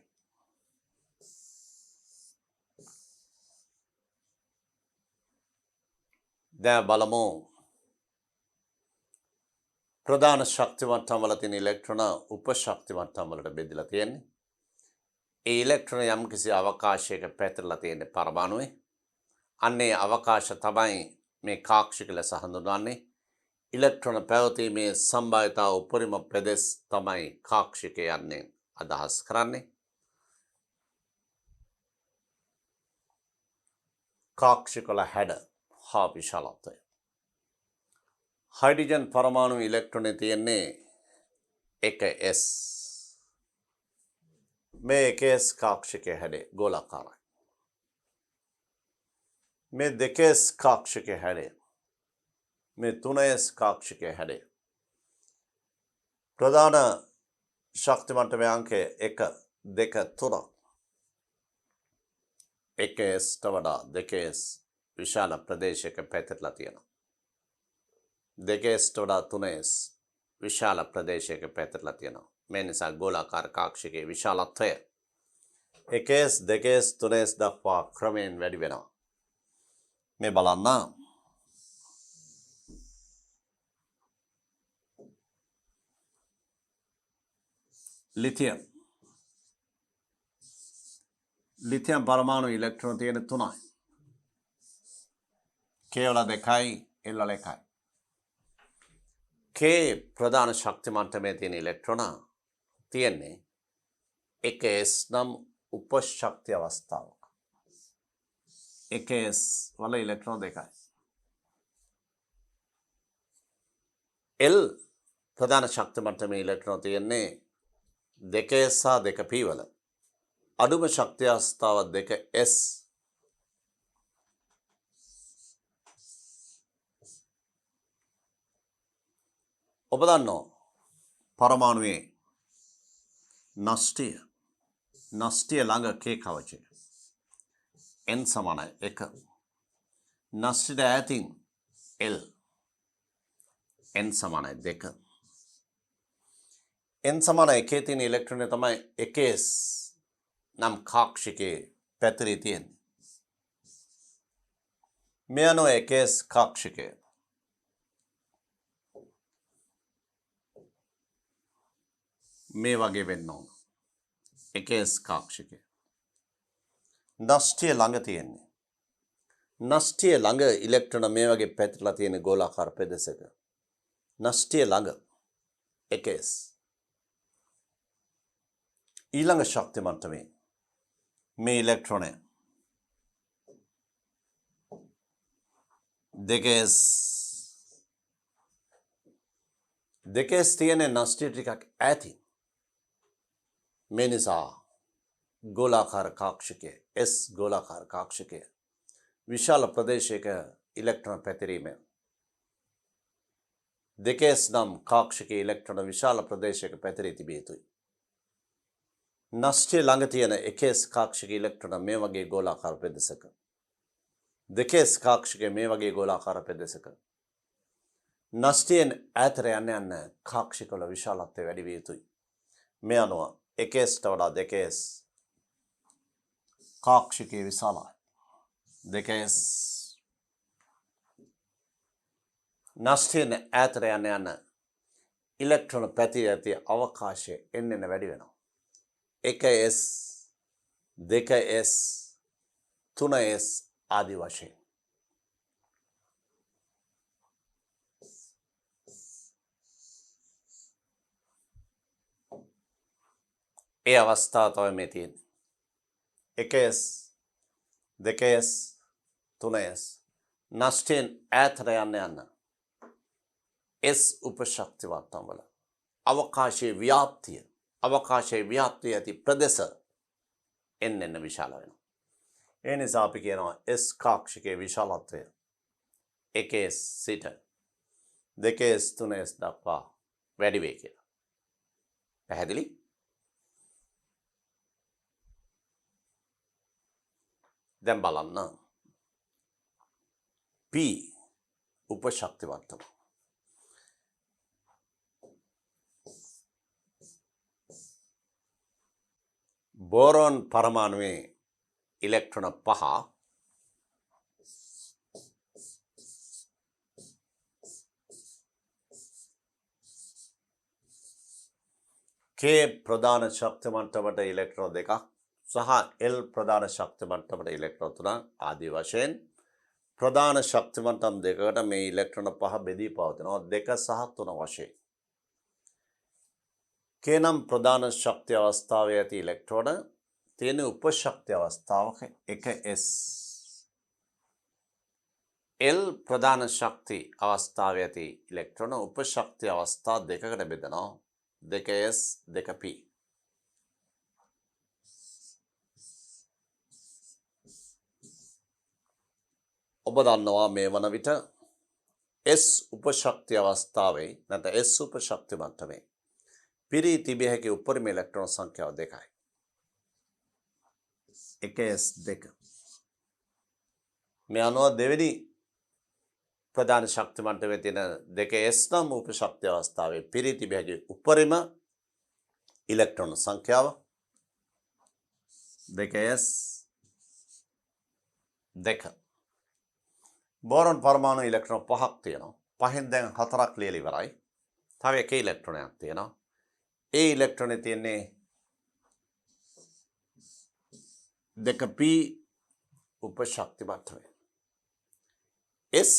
දැන් බලමු ප්‍රධාන ශක්ති මට්ටම් වල තියෙන ඉලෙක්ට්‍රෝන උපශක්ති මට්ටම් වලට බෙදලා තියෙන්නේ. ඒ ඉලෙක්ට්‍රෝන යම්කිසි අවකාශයක පැතිරලා තියෙන පරමාණුවේ අන්නේ අවකාශ තමයි මේ කාක්ෂික ලෙස හඳුන්වන්නේ. ඉලෙක්ට්‍රෝන පැවතීමේ සම්භාවිතාව උපරිම ප්‍රදේශ තමයි කාක්ෂිකය යන්නේ අදහස් කරන්නේ. කාක්ෂික වල හැඩ හා විශාලත්වය. හයිඩ්‍රජන් පරමාණු ඉලෙක්ට්‍රෝනේ තියෙන්නේ එක S. මේ එක S කාක්ෂිකයේ හැඩය ගෝලාකාරයි. මේ දෙක S කාක්ෂිකයේ හැඩය මේ 3S කාක්ෂිකයේ හැඩය. ප්‍රධාන ශක්ති මට්ටමේ අංකය 1 2 3. 1S වඩා 2S විශාල ප්‍රදේශයක පැතිරලා තියෙනවා. 2S වඩා 3S විශාල ප්‍රදේශයක පැතිරලා තියෙනවා. මේ නිසා ගෝලාකාර කාක්ෂිකයේ විශාලත්වය 1S 2S 3S දක්වා ක්‍රමයෙන් වැඩි වෙනවා. මේ බලන්න ලිතියම් පරමාණු ඉලෙක්ට්‍රෝන තියෙන 3යි. කේවල 2යි L වල එකයි. K ප්‍රධාන ශක්ති මට්ටමේ තියෙන ඉලෙක්ට්‍රෝන තියෙන්නේ එක S නම් උපශක්ති අවස්ථාවක. එක S වල ඉලෙක්ට්‍රෝන දෙකයි. L ප්‍රධාන ශක්ති මට්ටමේ ඉලෙක්ට්‍රෝන තියෙන්නේ දෙක S සහ දෙක P වල. අඩුම ශක්ති අවස්ථාව දෙක S. ඔබ දන්නවා පරමාණුවේ නෂ්ටිය ළඟ K කවචය N සමානයි 1. නෂ්ටියට ඈතින් L N සමානයි 2. N සමාන 1 තියෙන ඉලෙක්ට්‍රෝනය තමයි 1s නම් කාක්ෂිකයේ පැතිරී තියෙන්නේ. මේ අනුව 1s කාක්ෂිකය මේ වගේ වෙන්න ඕන. 1s කාක්ෂිකය නෂ්ටිය ළඟ තියෙන්නේ. නෂ්ටිය ළඟ ඉලෙක්ට්‍රෝන මේ වගේ පැතිරලා තියෙන ගෝලාකාර පෙදෙසක. නෂ්ටිය ළඟ 1s. ඊළඟ ශක්ති මට්ටමේ මේ ඉලෙක්ට්‍රෝනය 2s තියෙන නෂ්ටිය ටිකක් ඈතින්. මේ නිසා ගෝලාකාර කාක්ෂිකය S ගෝලාකාර කාක්ෂිකය විශාල ප්‍රදේශයක ඉලෙක්ට්‍රෝන පැතිරීම. 2s නම් කාක්ෂිකයේ ඉලෙක්ට්‍රෝන විශාල ප්‍රදේශයක පැතිරී තිබිය යුතුයි. නෂ්ටිය ළඟ තියෙන 1s කාක්ෂික ඉලෙක්ට්‍රෝන මේ වගේ ගෝලාකාර පෙදෙසක. 2s කාක්ෂිකය මේ වගේ ගෝලාකාර පෙදෙසක. නෂ්ටියෙන් ඈතට යන්න කාක්ෂිකවල විශාලත්වය වැඩි විය යුතුයි. මේ අනුව 1sට වඩා 2s කාක්ෂිකයේ විශාලයි. 2s නෂ්ටියෙන් ඈතට යන්න ඉලෙක්ට්‍රෝන පැතිරී ඇති අවකාශය එන්න වැඩි වෙනවා. 1s 2s 3s ආදි වශයෙන්. ඒ අවස්ථාව තමයි මේ තියෙන්නේ. 1s 2s 3s නෂ්ටියෙන් ඈතට යන්න S උපශක්ති වත්තම් වල අවකාශයේ ව්‍යාප්තිය ඇති ප්‍රදේශ එන්න විශාල වෙනවා. ඒ නිසා අපි කියනවා S කාක්ෂිකයේ විශාලත්වය 1s සිට 2s 3s දක්වා වැඩි වේ කියලා. පැහැදිලි? දැන් බලන්න P උපශක්ති වත්තම. බෝරෝන් පරමාණුවේ ඉලෙක්ට්‍රෝන 5 K ප්‍රධාන ශක්ති මට්ටමට ඉලෙක්ට්‍රෝන 2ක් සහ L ප්‍රධාන ශක්ති මට්ටමට ඉලෙක්ට්‍රෝන 3ක් ආදී වශයෙන් ප්‍රධාන ශක්ති මට්ටම් දෙකකට මේ ඉලෙක්ට්‍රෝන 5 බෙදී පවතිනවා 2 සහ 3 වශයෙන්. K නම් ප්‍රධාන ශක්ති අවස්ථාවේ ඇති ඉලෙක්ට්‍රෝන තියෙන උපශක්ති අවස්ථාවක 1s. L ප්‍රධාන ශක්ති අවස්ථාවේ ඇති ඉලෙක්ට්‍රෝන උපශක්ති අවස්ථා දෙකකට බෙදනවා 2s 2p. ඔබ දන්නවා මේ වන විට S උපශක්ති අවස්ථාවේ නැත්නම් S උපශක්ති මට්ටමේ පිරී තිබිය හැකි උපරිම ඉලෙක්ට්‍රෝන සංඛ්‍යාව 2යි. 1s 2. මේ අනුව දෙවෙනි ප්‍රධාන ශක්ති මට්ටමේ තියෙන 2s නම් උපශක්ති අවස්ථාවේ පිරී තිබිය හැකි උපරිම ඉලෙක්ට්‍රෝන සංඛ්‍යාව 2s 2. බෝරෝන් පරමාණු ඉලෙක්ට්‍රෝන 5ක් තියෙනවා. 5න් දැන් 4ක් ලියලා ඉවරයි. තව එක ඉලෙක්ට්‍රෝනයක් තියෙනවා. ඒ ඉලෙක්ට්‍රෝනේ තියෙන්නේ 2p උපශක්ති මට්ටමේ. S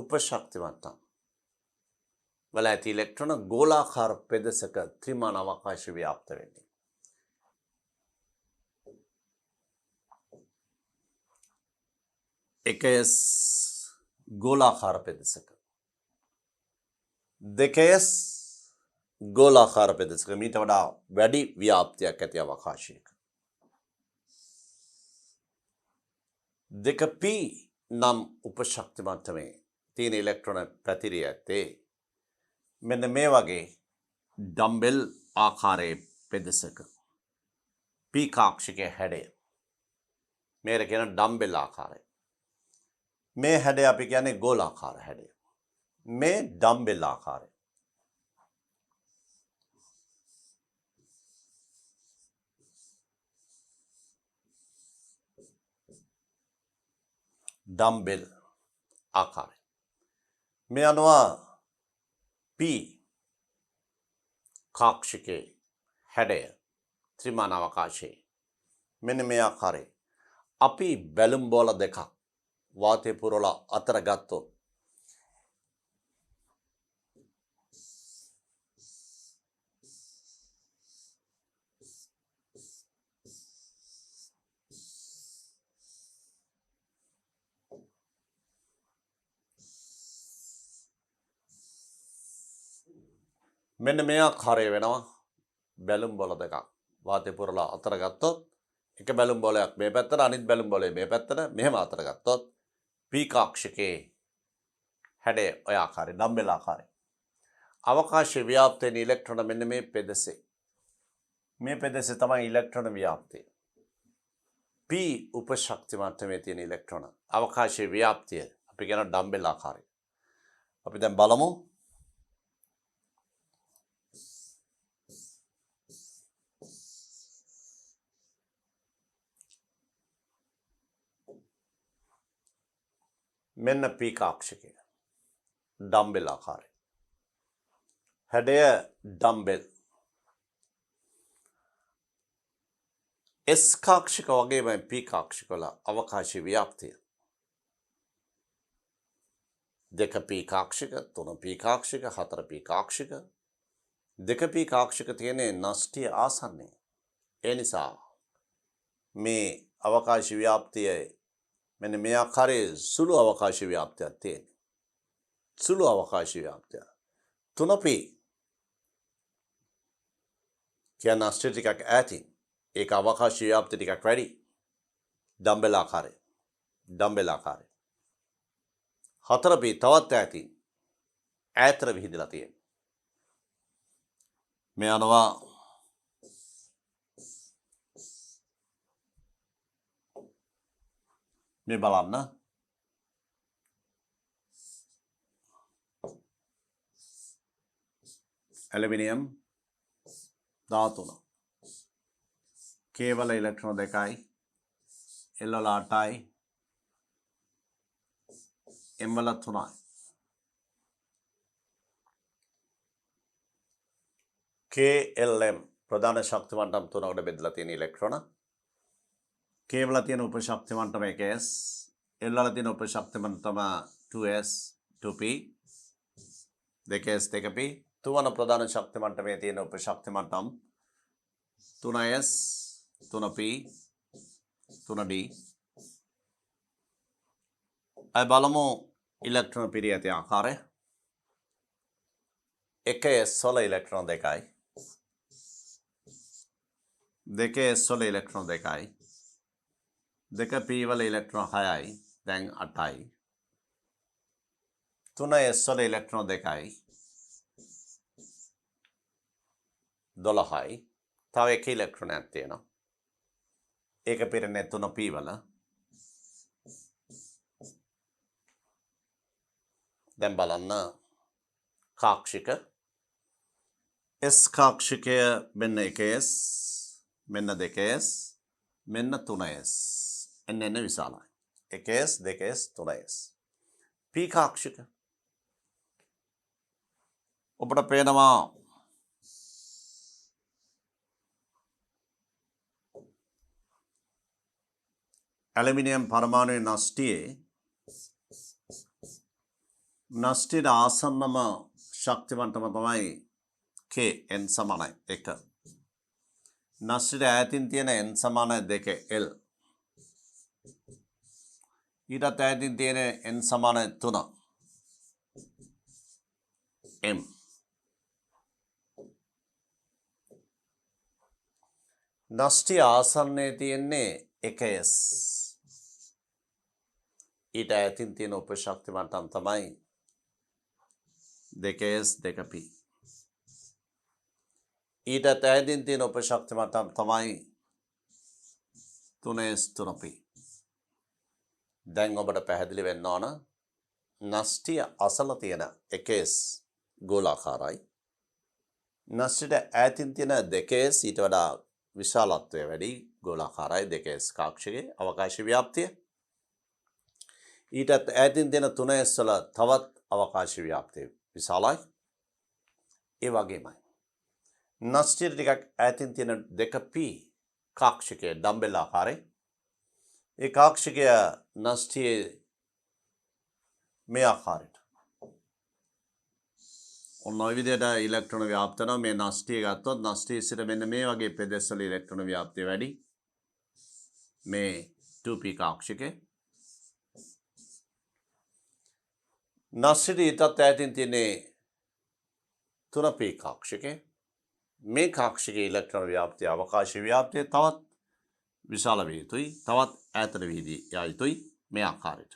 උපශක්තිමත්නම් වල ඇති ඉලෙක්ට්‍රෝන ගෝලාකාර පෙදෙසක ත්‍රිමාන අවකාශ ව්‍යාප්ත වෙන්නේ. එකස් ගෝලාකාර පෙදෙසක දෙකස් ගෝලාකාර පෙදෙසක මීට වඩා වැඩි ව්‍යාප්තියක් ඇති අවකාශයක දෙක P නම් උපශක්තිමත්මේ තියෙන ඉලෙක්ට්‍රෝන පැතිරී ඇත්තේ මෙන්න මේ වගේ ඩම්බෙල් ආකාරයේ පෙදෙසක P කාක්ෂිකයේ හැඩය මේකට කියන ඩම්බෙල් ආකාරය. මේ හැඩය අපි කියන්නේ ගෝලාකාර හැඩය. මේ ඩම්බෙල් ආකාරය. ඩම්බෙල් ආකාරය. මේ අනුව P කාක්ෂිකයේ හැඩය ත්‍රිමාන අවකාශයේ මෙන්න මේ ආකාරයේ අපි බැලුම් බෝල දෙකක් වාතය පුරවලා අතර ගත්තොත් මෙන්න මේ ආකාරය වෙනවා බැලුම් බෝල දෙකක් වාතය පුරවලා අතර ගත්තොත් එක බැලුම් බෝලයක් මේ පැත්තට අනිත් බැලුම් බෝලය මේ පැත්තට මෙහෙම අතර ගත්තොත් P කාක්ෂිකයේ හැඩය ඔය ආකාරය ඩම්බෙල් ආකාරය. අවකාශයේ ව්‍යාප්ත වෙන ඉලෙක්ට්‍රෝන මෙන්න මේ පෙදෙසේ. මේ පෙදෙසේ තමයි ඉලෙක්ට්‍රෝන ව්‍යාප්තිය. P උපශක්තිමත්මේ තියෙන ඉලෙක්ට්‍රෝන අවකාශයේ ව්‍යාප්තිය අපි කියන ඩම්බෙල් ආකාරය. අපි දැන් බලමු මෙන්න P කාක්ෂිකය ඩම්බෙල් ආකාරය හැඩය ඩම්බෙල් S කාක්ෂික වගේම P කාක්ෂික වල අවකාශී ව්‍යාප්තිය දෙක P කාක්ෂික තුන P කාක්ෂික හතර P කාක්ෂික දෙක P කාක්ෂික තියෙන්නේ නෂ්ටිය ආසන්නයේ. ඒ නිසා මේ අවකාශී ව්‍යාප්තිය මෙන්න මේ ආකාරයේ සුළු අවකාශී ව්‍යාප්තියක් තියෙනවා. සුළු අවකාශී ව්‍යාප්තිය. 3P කියන නෂ්ටි ටිකක් ඈතින් ඒක අවකාශී ව්‍යාප්තිය ටිකක් වැඩි. ඩම්බෙල් ආකාරය. ඩම්බෙල් ආකාරය. 4P තවත් ඈතින් ඈතට විහිදලා තියෙනවා. මේ අනවා මේ බලන්න ඇලුමිනියම් 13 කේවල ඉලෙක්ට්‍රෝන 2යි L වල 8යි M වල 3යි KLM ප්‍රධාන ශක්ති මට්ටම් 3කට බෙදලා තියෙන ඉලෙක්ට්‍රෝන K වල තියෙන උපශක්ති මට්ටම 1s L වල තියෙන උපශක්ති මට්ටම 2s 2p 2s 2p තුවන ප්‍රධාන ශක්ති මට්ටමේ තියෙන උපශක්ති මට්ටම් 3s 3p 3d අය බලමු ඉලෙක්ට්‍රෝන පිරී ඇති ආකාරය 1s වල ඉලෙක්ට්‍රෝන 2යි 2s වල ඉලෙක්ට්‍රෝන 2යි 2p වල ඉලෙක්ට්‍රෝන 6යි දැන් 8යි 3s වල ඉලෙක්ට්‍රෝන 2යි 12යි තව එක ඉලෙක්ට්‍රෝනයක් තියෙනවා ඒක පිරෙන්නේ 3p වල දැන් බලන්න කාක්ෂික S කාක්ෂිකය මෙන්න 1s මෙන්න 2s මෙන්න 3s එන්න විශාලයි 1s 2s 3s P කාක්ෂික ඔබට පේනවා ඇලුමිනියම් පරමාණුවේ නෂ්ටියේ නෂ්ටිට ආසන්නම ශක්තිමට්ටම තමයි K n සමානයි 1. නෂ්ටිට ඈතින් තියෙන n සමානයි 2 L. ඊටත් ඈතින් තියෙන n සමානයි 3 M. නෂ්ටිය ආසන්නයේ තියෙන්නේ 1s. ඊට ඈතින් තියෙන උපශක්ති මට්ටම් තමයි 2s 2p. ඊටත් ඈතින් තියෙන උපශක්ති මට්ටම් තමයි 3s 3p. දැන් ඔබට පැහැදිලි වෙන්න ඕන නෂ්ටිය අසල තියෙන 1s ගෝලාකාරයි. නෂ්ටියට ඈතින් තියෙන 2s ඊට වඩා විශාලත්වය වැඩි ගෝලාකාරයි 2s කාක්ෂිකයේ අවකාශ ව්‍යාප්තිය. ඊටත් ඈතින් තියෙන 3s වල තවත් අවකාශ ව්‍යාප්තිය විශාලයි. ඒ වගේමයි නෂ්ටියට ටිකක් ඈතින් තියෙන 2p කාක්ෂිකයේ ඩම්බෙල් ආකාරයේ. ඒ කාක්ෂිකය නෂ්ටියේ මේ ආකාරයට ඔන්න ඔය විදිහට ඉලෙක්ට්‍රෝන ව්‍යාප්ත වෙනවා. මේ නෂ්ටිය ගත්තොත් නෂ්ටිය සිට මෙන්න මේ වගේ පෙදෙස් වල ඉලෙක්ට්‍රෝන ව්‍යාප්තිය වැඩි. මේ 2p කාක්ෂිකේ නෂ්ටියට ඊටත් ඈතින් තියෙන්නේ 3p කාක්ෂිකේ. මේ කාක්ෂිකේ ඉලෙක්ට්‍රෝන ව්‍යාප්තිය අවකාශ ව්‍යාප්තිය තවත් විශාල විය යුතුයි. තවත් ඈතට විහිදී යා යුතුයි මේ ආකාරයට.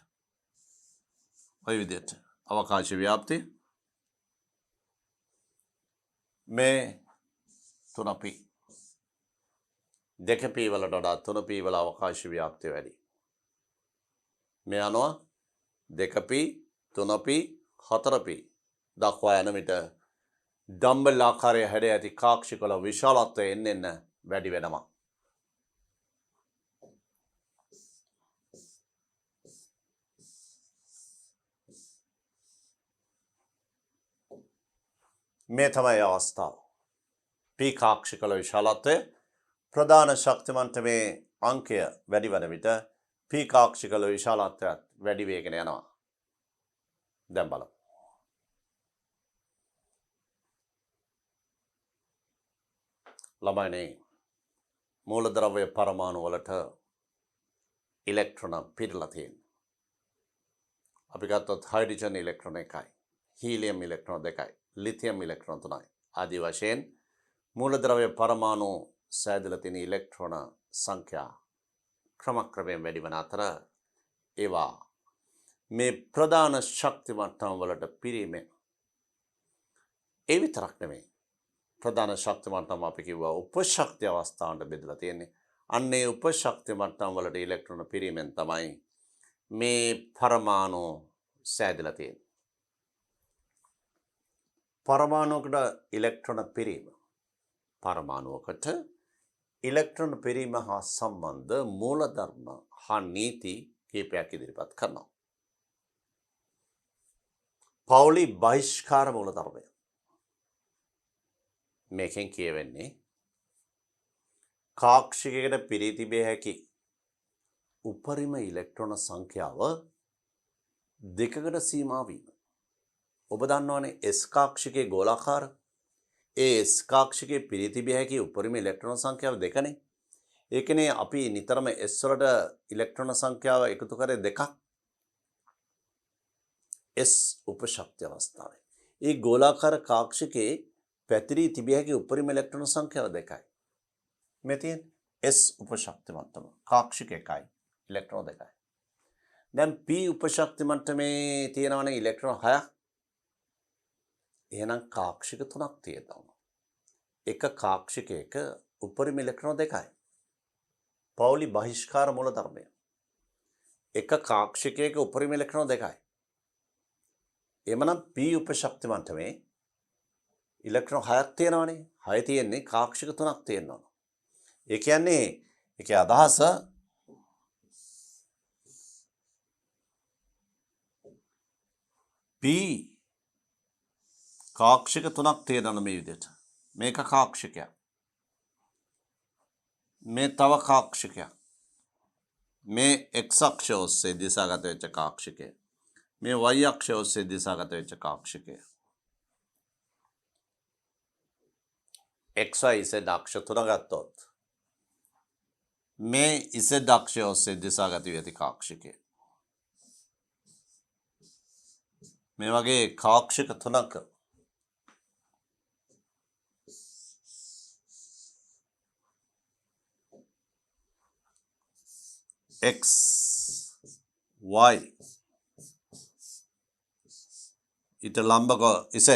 ඔය විදිහට අවකාශ ව්‍යාප්තිය මේ 3p 2p වලට වඩා 3p වල අවකාශ ව්‍යාප්තිය වැඩි. මේ අනුව 2p 3p 4p දක්වා යන විට ඩම්බල් ආකාරයේ හැඩ ඇති කාක්ෂිකවල විශාලත්වය එන්න වැඩි වෙනවා. මේ තමයි අවස්ථාව. p කාක්ෂිකවල විශාලත්වය ප්‍රධාන ශක්ති මට්ටමේ අංකය වැඩි වන විට p කාක්ෂිකවල විශාලත්වයත් වැඩි වේගෙන යනවා. දැන් බලමු. ළමයිනේ මූලද්‍රව්‍ය පරමාණු වලට ඉලෙක්ට්‍රෝන පිරලා තියෙනවා. අපි ගත්තොත් හයිඩ්‍රජන් ඉලෙක්ට්‍රෝන 1යි, හීලියම් ඉලෙක්ට්‍රෝන 2යි, ලිතියම් ඉලෙක්ට්‍රෝන 3යි. ආදී වශයෙන් මූලද්‍රව්‍ය පරමාණු සෑදලා තියෙන ඉලෙක්ට්‍රෝන සංඛ්‍යා ක්‍රමක්‍රමයෙන් වැඩි වන අතර ඒවා මේ ප්‍රධාන ශක්ති මට්ටම් වලට පිරීමෙන් ඒ විතරක් නෙමෙයි ප්‍රධාන ශක්ති මට්ටම් අපි කිව්වා උපශක්ති අවස්ථාවන්ට බෙදලා තියෙන්නේ. අන්න ඒ උපශක්ති මට්ටම් වලට ඉලෙක්ට්‍රෝන පිරීමෙන් තමයි මේ පරමාණු සෑදලා තියෙන්නේ. පරමාණුවකට ඉලෙක්ට්‍රෝන පිරීම පරමාණුවකට ඉලෙක්ට්‍රෝන පිරීම හා සම්බන්ධ මූලධර්ම හා නීති කීපයක් ඉදිරිපත් කරනවා. පෞලි බහිෂ්කාර මූලධර්මය. මේකෙන් කියවෙන්නේ කාක්ෂිකයකට පිරී තිබිය හැකි උපරිම ඉලෙක්ට්‍රෝන සංඛ්‍යාව දෙකකට සීමා වීම. ඔබ දන්නවනේ S කාක්ෂිකයේ ගෝලාකාර. ඒ S කාක්ෂිකයේ පිරී තිබිය හැකි උපරිම ඉලෙක්ට්‍රෝන සංඛ්‍යාව දෙකනේ. ඒකනේ අපි නිතරම S වලට ඉලෙක්ට්‍රෝන සංඛ්‍යාව එකතු කරේ දෙකක්. S උපශක්ති අවස්ථාවේ. ඒ ගෝලාකාර කාක්ෂිකයේ පැතිරී තිබිය හැකි උපරිම ඉලෙක්ට්‍රෝන සංඛ්‍යාව දෙකයි. මේ තියෙන S උපශක්ති මට්ටම කාක්ෂික එකයි ඉලෙක්ට්‍රෝන දෙකයි. දැන් P උපශක්ති මට්ටමේ තියෙනවනේ ඉලෙක්ට්‍රෝන 6ක්. එහෙනම් කාක්ෂික 3ක් තියෙනවා. එක කාක්ෂිකයක උපරිම ඉලෙක්ට්‍රෝන දෙකයි. පෞලි බහිෂ්කාර මූලධර්මය. එක කාක්ෂිකයක උපරිම ඉලෙක්ට්‍රෝන දෙකයි. එමනම් P උපශක්ති මට්ටමේ ඉලෙක්ට්‍රෝන 6ක් තියෙනවනේ. 6 තියෙන්නේ කාක්ෂික 3ක් තියෙනවා. ඒ කියන්නේ ඒකේ අදහස P කාක්ෂික 3ක් තියෙනවා මේ විදිහට. මේක කාක්ෂිකයක්. මේ තව කාක්ෂිකයක්. මේ x අක්ෂය ඔස්සේ දිශාගත වෙච්ච කාක්ෂිකය. මේ y අක්ෂය ඔස්සේ දිශාගත වෙච්ච කාක්ෂිකය. xy z අක්ෂ තුන ගත්තොත් මේ z අක්ෂය ඔස්සේ දිශාගත වී ඇති කාක්ෂිකය. මේ වගේ කාක්ෂික තුනක x y ඊට ලම්බක z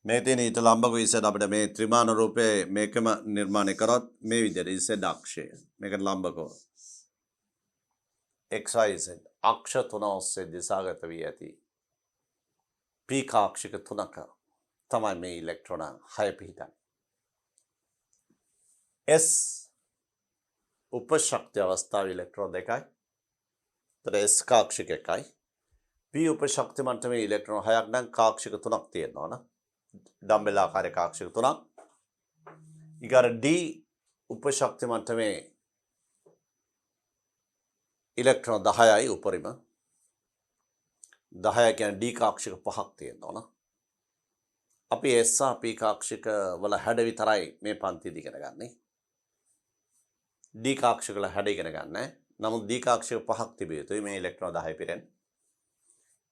මේ තියෙන ඊට ලම්බක z අපිට මේ ත්‍රිමාන රූපයේ මේකම නිර්මාණය කරොත් මේ විදිහට z අක්ෂය මේකට ලම්බකව xy z අක්ෂ තුන ඔස්සේ දිශාගත වී ඇති p කාක්ෂික තුනක තමයි මේ ඉලෙක්ට්‍රෝන 6 පිහිටන්නේ. s උපශක්ති අවස්ථාවේ ඉලෙක්ට්‍රෝන දෙකයි. ඒතර s කාක්ෂික එකයි. p උපශක්ති මට්ටමේ ඉලෙක්ට්‍රෝන 6ක් නම් කාක්ෂික තුනක් තියෙනවා න ะ. ඩම්බෙල් ආකාරයේ කාක්ෂික තුනක්. ඊගාර d උපශක්ති මට්ටමේ ඉලෙක්ට්‍රෝන 10යි උපරිම. 10 කියන්නේ d කාක්ෂික 5ක් තියෙනවා න ะ. අපි s සහ p කාක්ෂික වල හැඩ විතරයි මේ පන්තියේදී ඉගෙන ගන්නේ. d කාක්ෂික වල හැඩ ඉගෙන ගන්න. නමුත් d කාක්ෂික 5ක් තිබිය යුතුයි මේ ඉලෙක්ට්‍රෝන 10 පිරෙන්න.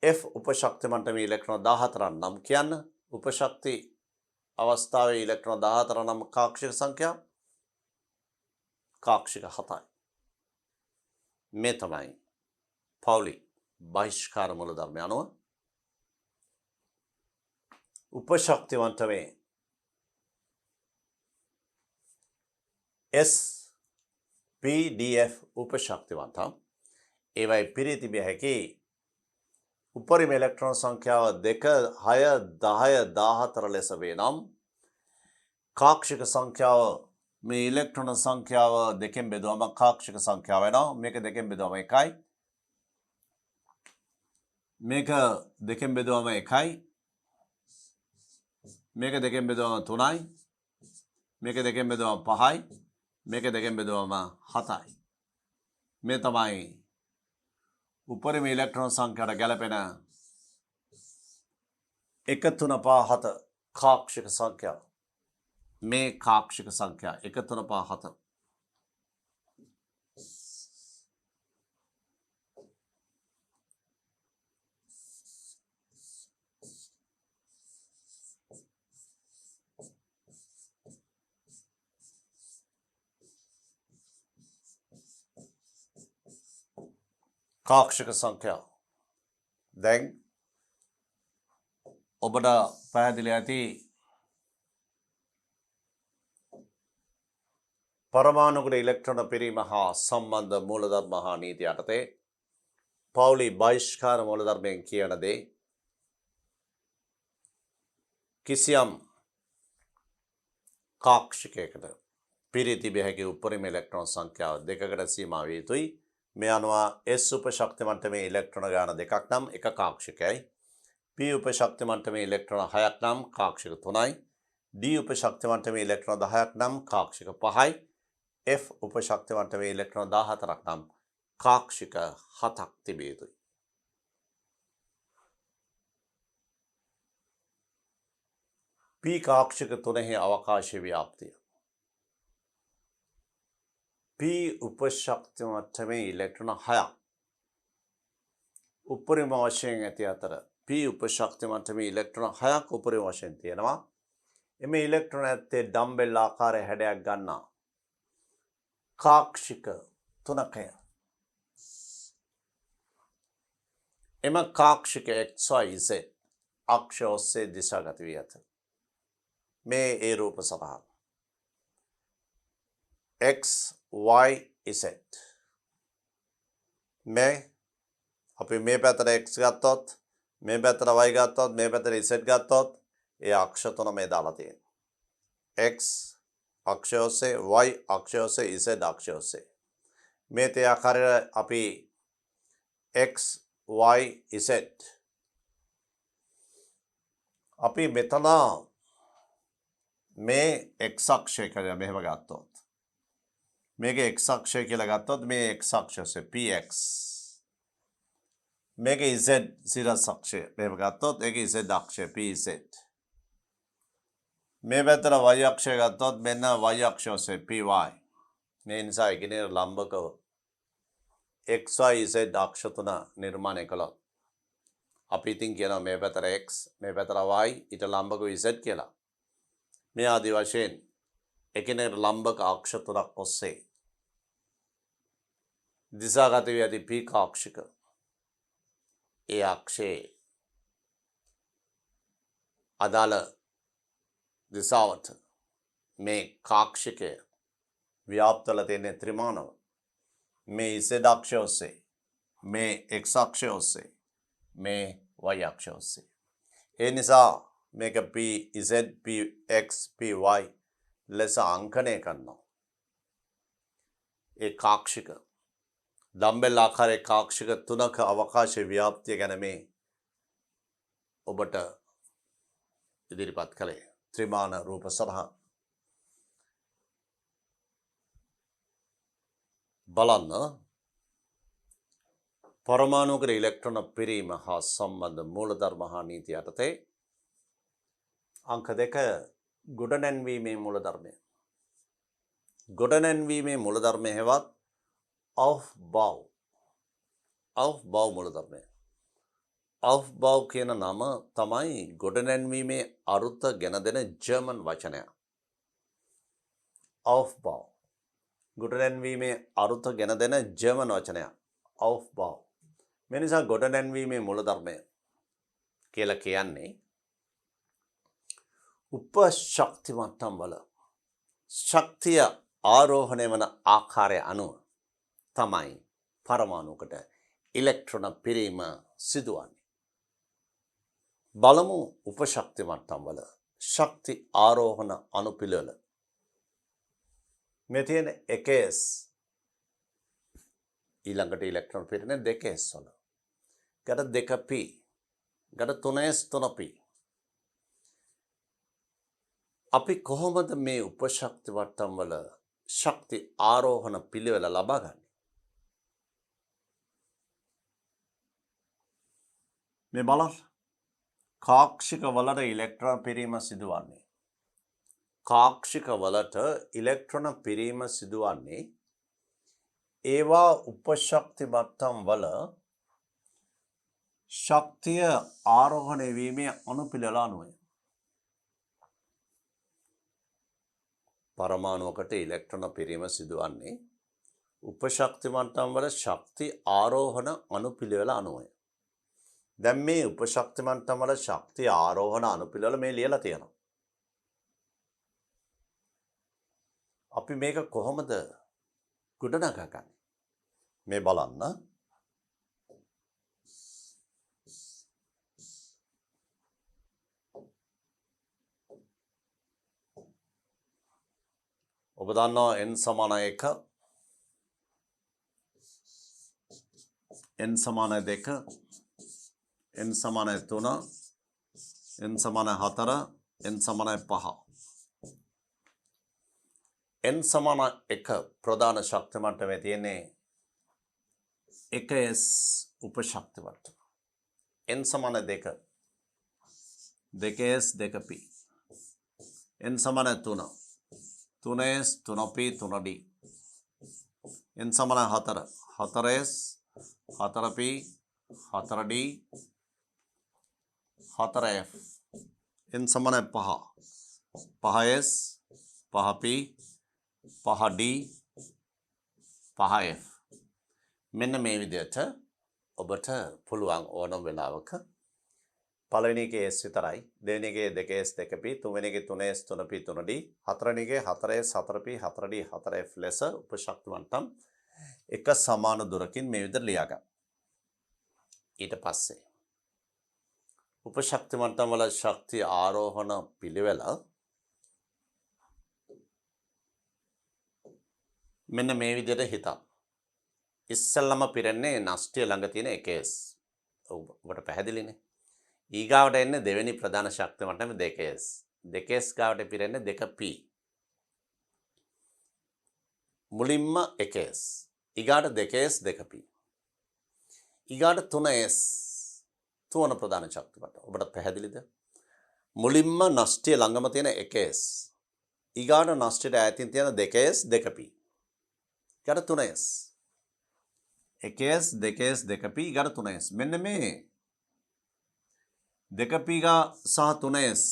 f උපශක්ති මට්ටමේ ඉලෙක්ට්‍රෝන 14ක් නම් කියන්න. උපශක්ති අවස්ථාවේ ඉලෙක්ට්‍රෝන 14 නම් කාක්ෂික සංඛ්‍යාව කාක්ෂික 7යි. මේ තමයි පෞලි බහිෂ්කාර මූලධර්මය අනුව උපශක්ති මට්ටමේ S P D F උපශක්තිවන්තම් ඒවයි පිරී තිබිය හැකි උපරිම ඉලෙක්ට්‍රෝන සංඛ්‍යාව 2 6 10 14 ලෙස වේ නම් කාක්ෂික සංඛ්‍යාව මේ ඉලෙක්ට්‍රෝන සංඛ්‍යාව දෙකෙන් බෙදුවම කාක්ෂික සංඛ්‍යාව වෙනවා. මේක දෙකෙන් බෙදුවම 1යි. මේක දෙකෙන් බෙදුවම 1යි. මේක දෙකෙන් බෙදුවම 3යි. මේක දෙකෙන් බෙදුවම 5යි. මේක දෙකෙන් බෙදුවම 7යි. මේ තමයි උපරිම ඉලෙක්ට්‍රෝන සංඛ්‍යාවට ගැලපෙන 1 3 5 7 කාක්ෂික සංඛ්‍යාව. මේ කාක්ෂික සංඛ්‍යා 1 3 5 7 කාක්ෂික සංඛ්‍යාව. දැන් ඔබට පැහැදිලි ඇති පරමාණුගුණ ඉලෙක්ට්‍රෝන පිරීම හා සම්බන්ධ මූලධර්ම හා නීති යටතේ පෞලි බහිෂ්කාර මූලධර්මයෙන් කියන දේ කිසියම් කාක්ෂිකයකට පිරී තිබිය හැකි උපරිම ඉලෙක්ට්‍රෝන සංඛ්‍යාව 2කට සීමා විය යුතුයි. මේ අනුව S උපශක්ති මට්ටමේ ඉලෙක්ට්‍රෝන ගාන 2ක් නම් 1 කාක්ෂිකයයි. P උපශක්ති මට්ටමේ ඉලෙක්ට්‍රෝන 6ක් නම් කාක්ෂික 3යි. D උපශක්ති මට්ටමේ ඉලෙක්ට්‍රෝන 10ක් නම් කාක්ෂික 5යි. F උපශක්ති මට්ටමේ ඉලෙක්ට්‍රෝන 14ක් නම් කාක්ෂික 7ක් තිබිය යුතුයි. P කාක්ෂික 3හි අවකාශ ව්‍යාප්තිය. P උපශක්ති මට්ටමේ ඉලෙක්ට්‍රෝන 6ක් උපරිම වශයෙන් ඇති අතර P උපශක්ති මට්ටමේ ඉලෙක්ට්‍රෝන 6ක් උපරිම වශයෙන් තියෙනවා. එමේ ඉලෙක්ට්‍රෝන ඇත්තේ ඩම්බෙල් ආකාරයේ හැඩයක් ගන්නා කාක්ෂික 3කය. එම කාක්ෂික XYZ අක්ෂ ඔස්සේ දිශාගත වී ඇත. මේ ඒ රූප සටහන. XYZ. මේ අපි මේ පැත්තට x ගත්තොත් මේ පැත්තට y ගත්තොත් මේ පැත්තට z ගත්තොත් ඒ අක්ෂ තුන මේ දාලා තියෙනවා. x අක්ෂය ඔස්සේ y අක්ෂය ඔස්සේ z අක්ෂය ඔස්සේ මේ තේ ආකාරයට අපි x y z අපි මෙතන මේ x අක්ෂය කියලා මෙහෙම ගත්තොත් මේක x අක්ෂය කියලා ගත්තොත් මේ x අක්ෂය ඔස්සේ px මේක z සිරස් අක්ෂය මෙහෙම ගත්තොත් ඒක z අක්ෂය pz. මේ පැත්තට y අක්ෂය ගත්තොත් මෙන්න y අක්ෂය ඔස්සේ py. මේ නිසා එකිනෙක ලම්බකව xy z අක්ෂ තුන නිර්මාණය කළොත් අපි ඉතින් කියනවා මේ පැත්තට x මේ පැත්තට y ඊට ලම්බකව z කියලා. මේ ආදි වශයෙන් එකිනෙක ලම්බක අක්ෂ තුනක් ඔස්සේ දිශාගත වී ඇති p කාක්ෂික ඒ අක්ෂයේ අදාළ දිශාවට මේ කාක්ෂිකය ව්‍යාප්තල තියෙන ත්‍රිමාණව මේ z අක්ෂය ඔස්සේ මේ x අක්ෂය ඔස්සේ මේ y අක්ෂය ඔස්සේ. ඒ නිසා මේක pz px py ලෙස අංකණය කරනවා. ඒ කාක්ෂික දම්බෙල් ආකාරයේ කාක්ෂික තුනක අවකාශ ව්‍යාප්තිය ගැන මේ ඔබට ඉදිරිපත් කළේ ත්‍රිමාණ රූප සටහන්. බලන්න පරමාණුකර ඉලෙක්ට්‍රෝන පිරීම හා සම්බන්ධ මූලධර්ම හා නීති යටතේ අංක 2 ගොඩනැන්වීමේ මූලධර්මය. ගොඩනැන්වීමේ මූලධර්මය හෙවත් aufbau මූලධර්මය. aufbau කියන නම තමයි ගොඩනැන්වීමේ අරුත ගෙන දෙන ජර්මන් වචනය. aufbau ගොඩනැන්වීමේ අරුත ගෙන දෙන ජර්මන් වචනය aufbau. මේ නිසා ගොඩනැන්වීමේ මූලධර්මය කියලා කියන්නේ උපශක්ති මට්ටම් වල ශක්තිය ආරෝහණය වන ආකාරය අනුව තමයි පරමාණුකට ඉලෙක්ට්‍රෝන පිරීම සිදුවන්නේ. බලමු උපශක්ති මට්ටම් වල ශක්ති ආරෝහණ අනුපිළිවෙල. මේ තියෙන 1s ඊළඟට ඉලෙක්ට්‍රෝන පිරෙන්නේ 2s වල. ගට 2p ගට 3s 3p. අපි කොහොමද මේ උපශක්ති මට්ටම් වල ශක්ති ආරෝහණ පිළිවෙල ලබා ගන්නේ? මේ බලන්න කාක්ෂික වලට ඉලෙක්ට්‍රෝන පිරීම සිදුවන්නේ. කාක්ෂික වලට ඉලෙක්ට්‍රෝන පිරීම සිදුවන්නේ ඒවා උපශක්ති මට්ටම් වල ශක්තිය ආරෝහණය වීමේ අනුපිළිවෙල අනුවයි. පරමාණුවකට ඉලෙක්ට්‍රෝන පිරීම සිදුවන්නේ උපශක්ති මට්ටම් වල ශක්ති ආරෝහණ අනුපිළිවෙල අනුවයි. දැන් මේ උපශක්ති මට්ටම් වල ශක්ති ආරෝහණ අනුපිළිවෙල මේ ලියලා තියෙනවා. අපි මේක කොහොමද ගොඩනගන්නේ? මේ බලන්න. ඔබ දන්නවා n සමාන 1 n සමාන 2 n සමාන 3 n සමාන 4 n සමාන 5. n සමාන 1 ප්‍රධාන ශක්ති මට්ටමේ තියෙන්නේ 1s උපශක්ති මට්ටම. n සමාන 2 2s 2p. n සමාන 3 3s 3p 3d. n සමාන 4 4s 4p 4d 4f. n සමාන 5 5s 5p 5d 5f. මෙන්න මේ විදිහට ඔබට පුළුවන් ඕනම වෙලාවක පළවෙනි එකේ s විතරයි, දෙවෙනි එකේ 2s 2p, තුන්වෙනි එකේ 3s 3p 3d, හතරවෙනි එකේ 4s 4p 4d 4f ලෙස උපශක්ති මට්ටම් එක සමාන දුරකින් මේ විදිහට ලියා ගන්න. ඊට පස්සේ උපශක්ති මට්ටම් වල ශක්ති ආරෝහණ පිළිවෙල මෙන්න මේ විදිහට හිතන්න. ඉස්සෙල්ලම පිරෙන්නේ නෂ්ටිය ළඟ තියෙන 1s. ඔබට පැහැදිලිනේ. ඊගාවට එන්නේ දෙවෙනි ප්‍රධාන ශක්ති මට්ටම 2s. 2s ගාවට පිරෙන්නේ 2p. මුලින්ම 1s. ඊගාට 2s 2p. ඊගාට 3s තුන ප්‍රධාන ශක්ති මට්ටම. ඔබට පැහැදිලිද? මුලින්ම නෂ්ටය ළඟම තියෙන 1s. ඊගාට නෂ්ටයට ඈතින් තියෙන 2s 2p. ඊගාට 3s. 1s 2s 2p ඊගාට 3s. මෙන්න මේ 2p සහ 3s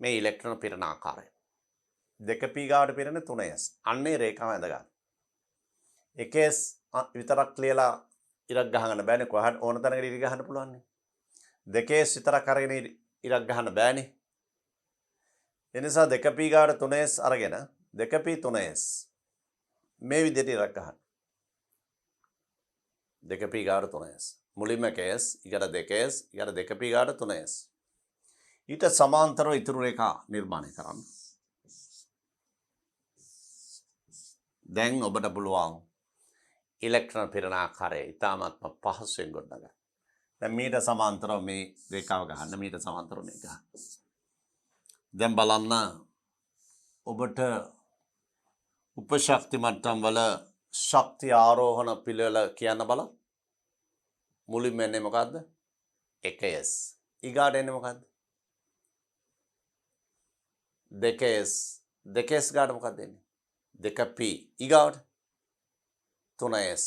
මේ ඉලෙක්ට්‍රෝන පිරෙන ආකාරය. 2p ගාවට පිරෙන 3s. අන්නේ රේඛාව ඇඳ ගන්න. 1s විතරක් ලියලා ඉරක් ගහගන්න බෑනේ. කොහොමද ඕන තැනකට ඉරි ගහන්න පුළුවන් නේ. 2s විතරක් අරගෙන ඉරක් ගහන්න බෑනේ. ඒ නිසා 2p ගාවට 3s අරගෙන 2p 3s මේ විදිහට ඉරක් ගහන්න. 2p ගාවට 3s. මුලින්ම 1s ඊට 2s ඊට 2p ගාවට 3s. ඊට සමාන්තරව ඉතුරු රේඛා නිර්මාණය කරන්න. දැන් ඔබට පුළුවන් ඉලෙක්ට්‍රෝන පිරෙන ආකාරය ඉතාමත්ම පහසුවෙන් ගොඩනගන්න. දැන් මීට සමාන්තරව මේ රේඛාව ගහන්න. මීට සමාන්තරව මේක ගහන්න. දැන් බලන්න ඔබට උපශක්ති මට්ටම් වල ශක්ති ආරෝහණ පිළිවෙල කියන්න බලන්න. මුලින්ම එන්නේ මොකද්ද? 1s. ඊගාට එන්නේ මොකද්ද? 2s. 2s ගාට මොකක්ද එන්නේ? 2p. ඊගාට 3s.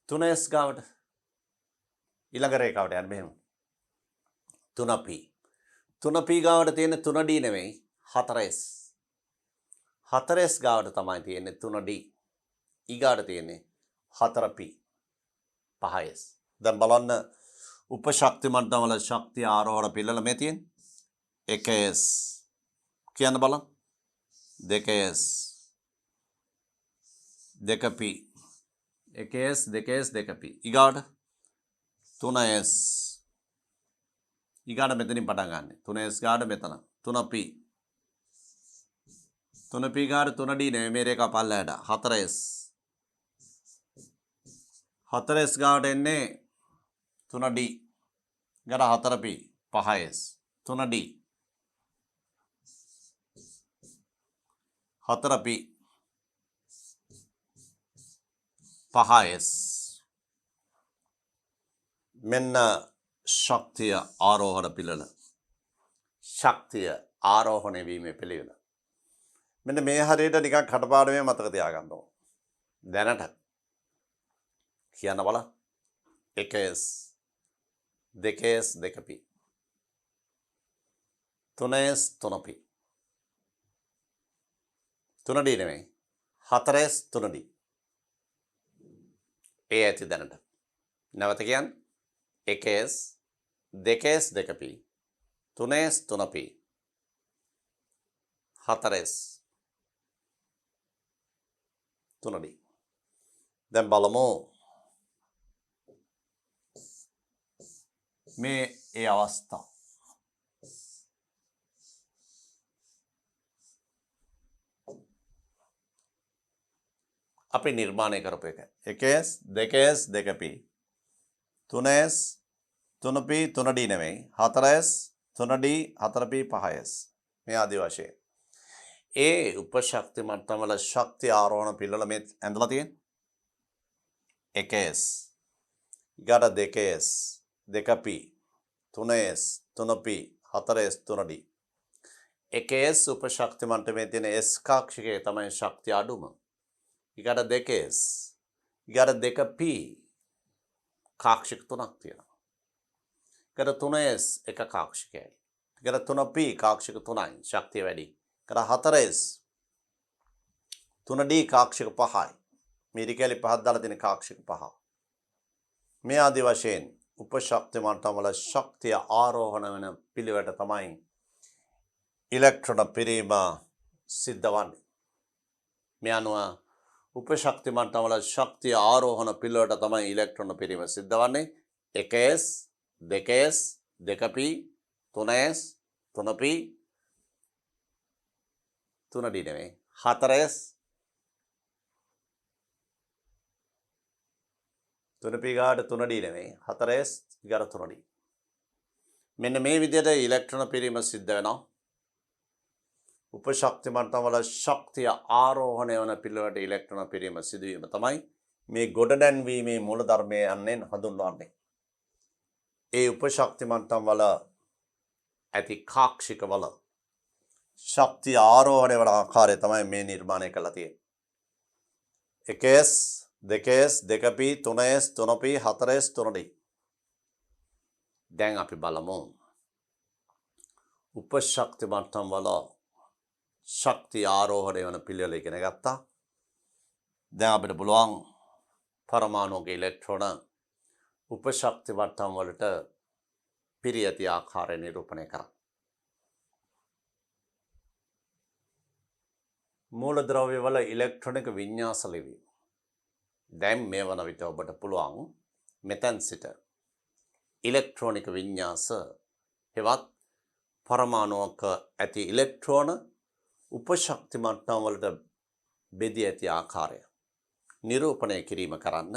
3s ගාවට ඊළඟ රේඛාවට යන්න මෙහෙම. 3p. 3p ගාවට තියෙන 3d නෙමෙයි 4s. 4s ගාවට තමයි තියෙන්නේ 3d. ඊගාට තියෙන්නේ 4p. 5s. දැන් බලන්න උපශක්ති මට්ටම් වල ශක්තිය ආරෝහණ පිළිවෙල මේ තියෙන්නේ. 1s කියන්න බලන්න. 2s 2p 1s 2s 2p ඊගාට 3s ඊගාට මෙතනින් පටන් ගන්න 3s ගාට මෙතන 3p 3p ගාට 3d නෙමෙයි මේ රේඛා පල්ලයට 4s 4s ගාට එන්නේ 3d ගාට 4p 5s 3d 4p 5s මෙන්න ශක්තිය ආරෝහණ පිළිවෙල. ශක්තිය ආරෝහණය වීමේ පිළිවෙල. මෙන්න මේ හරියට නිකන් කටපාඩමේ මතක තියාගන්න ඕන. දැනට කියන්න බලන්න. 1s 2s 2p 3s 3p 3d නෙමෙයි 4s 3d ඒ ඇති දැනට. නැවත කියන්න. 1s 2s 2p 3s 3p 4s 3d. දැන් බලමු මේ ඒ අවස්ථාව. අපි නිර්මාණය කරපු එක. 1s 2s 2p 3s 3p 3d නෙමෙයි 4s 3d 4p 5s මේ ආදි වශයෙන් ඒ උපශක්ති මට්ටම් වල ශක්ති ආරෝහණ පිළිවෙල මේ ඇඳලා තියෙන්නේ. 1s ඊගාට 2s 2p 3s 3p 4s 3d 1s උපශක්ති මට්ටමේ තියෙන s කක්ෂිකයේ තමයි ශක්තිය අඩුම. ඊගාට 2s ඊගාට 2p කාක්ෂික තුනක් තියෙනවා. ඊගාට 3s එක කාක්ෂිකයයි. ඊගාට 3p කාක්ෂික තුනයි ශක්තිය වැඩි. ඊගාට 4s 3d කාක්ෂික 5යි. මිරිකැලි 5ක් දාලා තියෙන කාක්ෂික 5. මේ ආදි වශයෙන් උපශක්ති මට්ටම් වල ශක්තිය ආරෝහණ වෙන පිළිවෙලට තමයි ඉලෙක්ට්‍රෝන පිරීම සිද්ධ වන්නේ. මේ අනුව උපශක්ති මට්ටම් වල ශක්තිය ආරෝහණ පිළිවෙලට තමයි ඉලෙක්ට්‍රෝන පිරීම සිද්ධ වන්නේ. 1s 2s 2p 3s 3p 3d නෙමෙයි 4s 3p ගාට 3d නෙමෙයි 4s ගාට 3d. මෙන්න මේ විදිහට ඉලෙක්ට්‍රෝන පිරීම සිද්ධ වෙනවා. උපශක්ති මට්ටම් වල ශක්තිය ආරෝහණය වන පිළිවෙලට ඉලෙක්ට්‍රෝන පිරීම සිදුවීම තමයි මේ ගොඩනැන්වීමේ මූලධර්මය යන්නෙන් හඳුන්වන්නේ. ඒ උපශක්ති මට්ටම් වල ඇති කාක්ෂික වල ශක්තිය ආරෝහණය වන ආකාරය තමයි මේ නිර්මාණය කරලා තියෙන්නේ. 1s 2s 2p 3s 3p 4s 3d. දැන් අපි බලමු උපශක්ති මට්ටම් වල ශක්තිය ආරෝහණය වන පිළිවෙල ඉගෙන ගත්තා. දැන් අපිට පුළුවන් පරමාණුක ඉලෙක්ට්‍රෝන උපශක්ති මට්ටම් වලට පිරී ඇති ආකාරය නිරූපණය කරන්න. මූලද්‍රව්‍ය වල ඉලෙක්ට්‍රොනික වින්‍යාස ලිවීම. දැන් මේ වන විට ඔබට පුළුවන් මෙතෙන් සිට ඉලෙක්ට්‍රොනික වින්‍යාස හෙවත් පරමාණුක ඇති ඉලෙක්ට්‍රෝන උපශක්ති මට්ටම් වලට බෙදී ඇති ආකාරය නිරූපණය කිරීම කරන්න.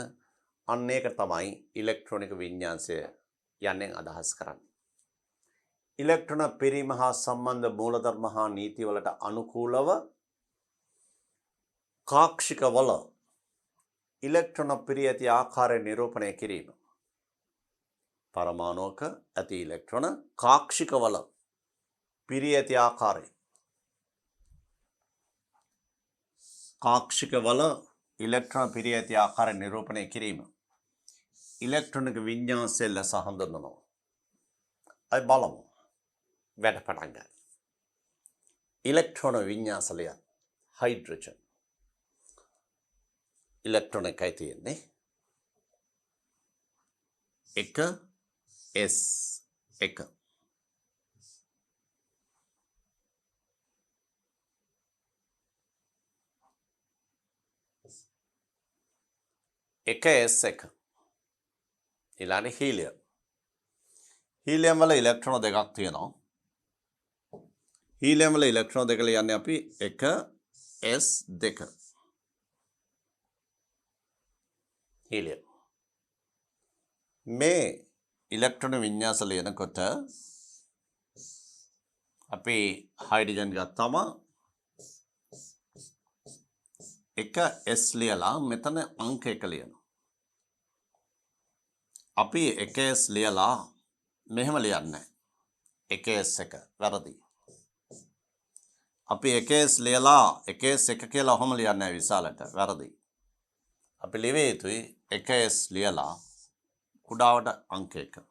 අන්න ඒක තමයි ඉලෙක්ට්‍රොනික වින්‍යාසය යන්නේ අදහස් කරන්නේ. ඉලෙක්ට්‍රෝන පිරීම හා සම්බන්ධ මූලධර්ම හා නීති වලට අනුකූලව කාක්ෂික වල ඉලෙක්ට්‍රෝන පිරී ඇති ආකාරය නිරූපණය කිරීම. පරමාණුක ඇති ඉලෙක්ට්‍රෝන කාක්ෂික වල පිරී ඇති ආකාරය. කාක්ෂික වල ඉලෙක්ට්‍රෝන පිරී ඇති ආකාරය නිරූපණය කිරීම ඉලෙක්ට්‍රොනික වින්‍යාසය ලෙස හඳුන්වනවා. අපි බලමු වැඩ පටන් ගන්න. ඉලෙක්ට්‍රෝන වින්‍යාසලය හයිඩ්‍රජන් ඉලෙක්ට්‍රෝන එකයි තියෙන්නේ 1s1 1s1 ඊළඟ හීලියම්. හීලියම් වල ඉලෙක්ට්‍රෝන දෙකක් තියෙනවා. හීලියම් වල ඉලෙක්ට්‍රෝන දෙක ලියන්නේ අපි 1s2 හීලියම්. මේ ඉලෙක්ට්‍රෝන වින්‍යාස ලියනකොට අපි හයිඩ්‍රජන් ගත්තාම 1s ලියලා මෙතන අංක 1 ලියනවා. අපි 1s ලියලා මෙහෙම ලියන්නේ 1s1 වැරදි. අපි 1s ලියලා 1s1 කියලා ඔහොම ලියන්නේ විශාලට වැරදි. අපි ලිවිය යුතුයි 1s ලියලා කුඩාවට අංක 1.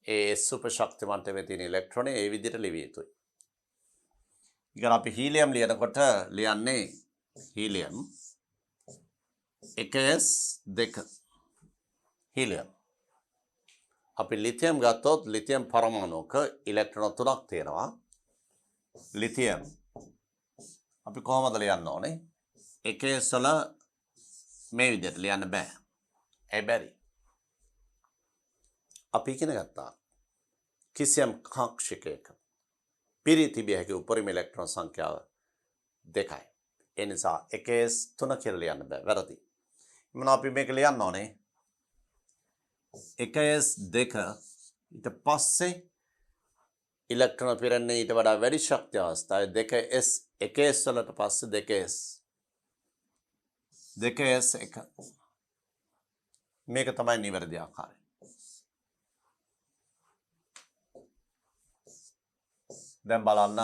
ඒ S උපශක්ති මට්ටමේ තියෙන ඉලෙක්ට්‍රෝන ඒ විදිහට ලිවිය යුතුයි. ඊගොල්ලෝ අපි හීලියම් ලියනකොට ලියන්නේ හීලියම් 1s2 හීලියම්. අපි ලිතියම් ගත්තොත් ලිතියම් පරමාණුක ඉලෙක්ට්‍රෝන 3ක් තියෙනවා. ලිතියම් අපි කොහොමද ලියන්න ඕනේ? 1s වල මේ විදිහට ලියන්න බෑ. ඒ බැරි. අපි ඉගෙන ගත්තා කිසියම් කාක්ෂිකයක පිරී තිබිය හැකි උපරිම ඉලෙක්ට්‍රෝන සංඛ්‍යාව 2යි. ඒ නිසා 1s3 කියලා ලියන්න බෑ. වැරදි. එමුනා අපි මේක ලියන්න ඕනේ 1s2 ඊට පස්සේ ඉලෙක්ට්‍රෝන පිරෙන්නේ ඊට වඩා වැඩි ශක්තිය අවස්ථාවේ 2s 1s වලට පස්සේ 2s1 මේක තමයි නිවැරදි ආකාරය. දැන් බලන්න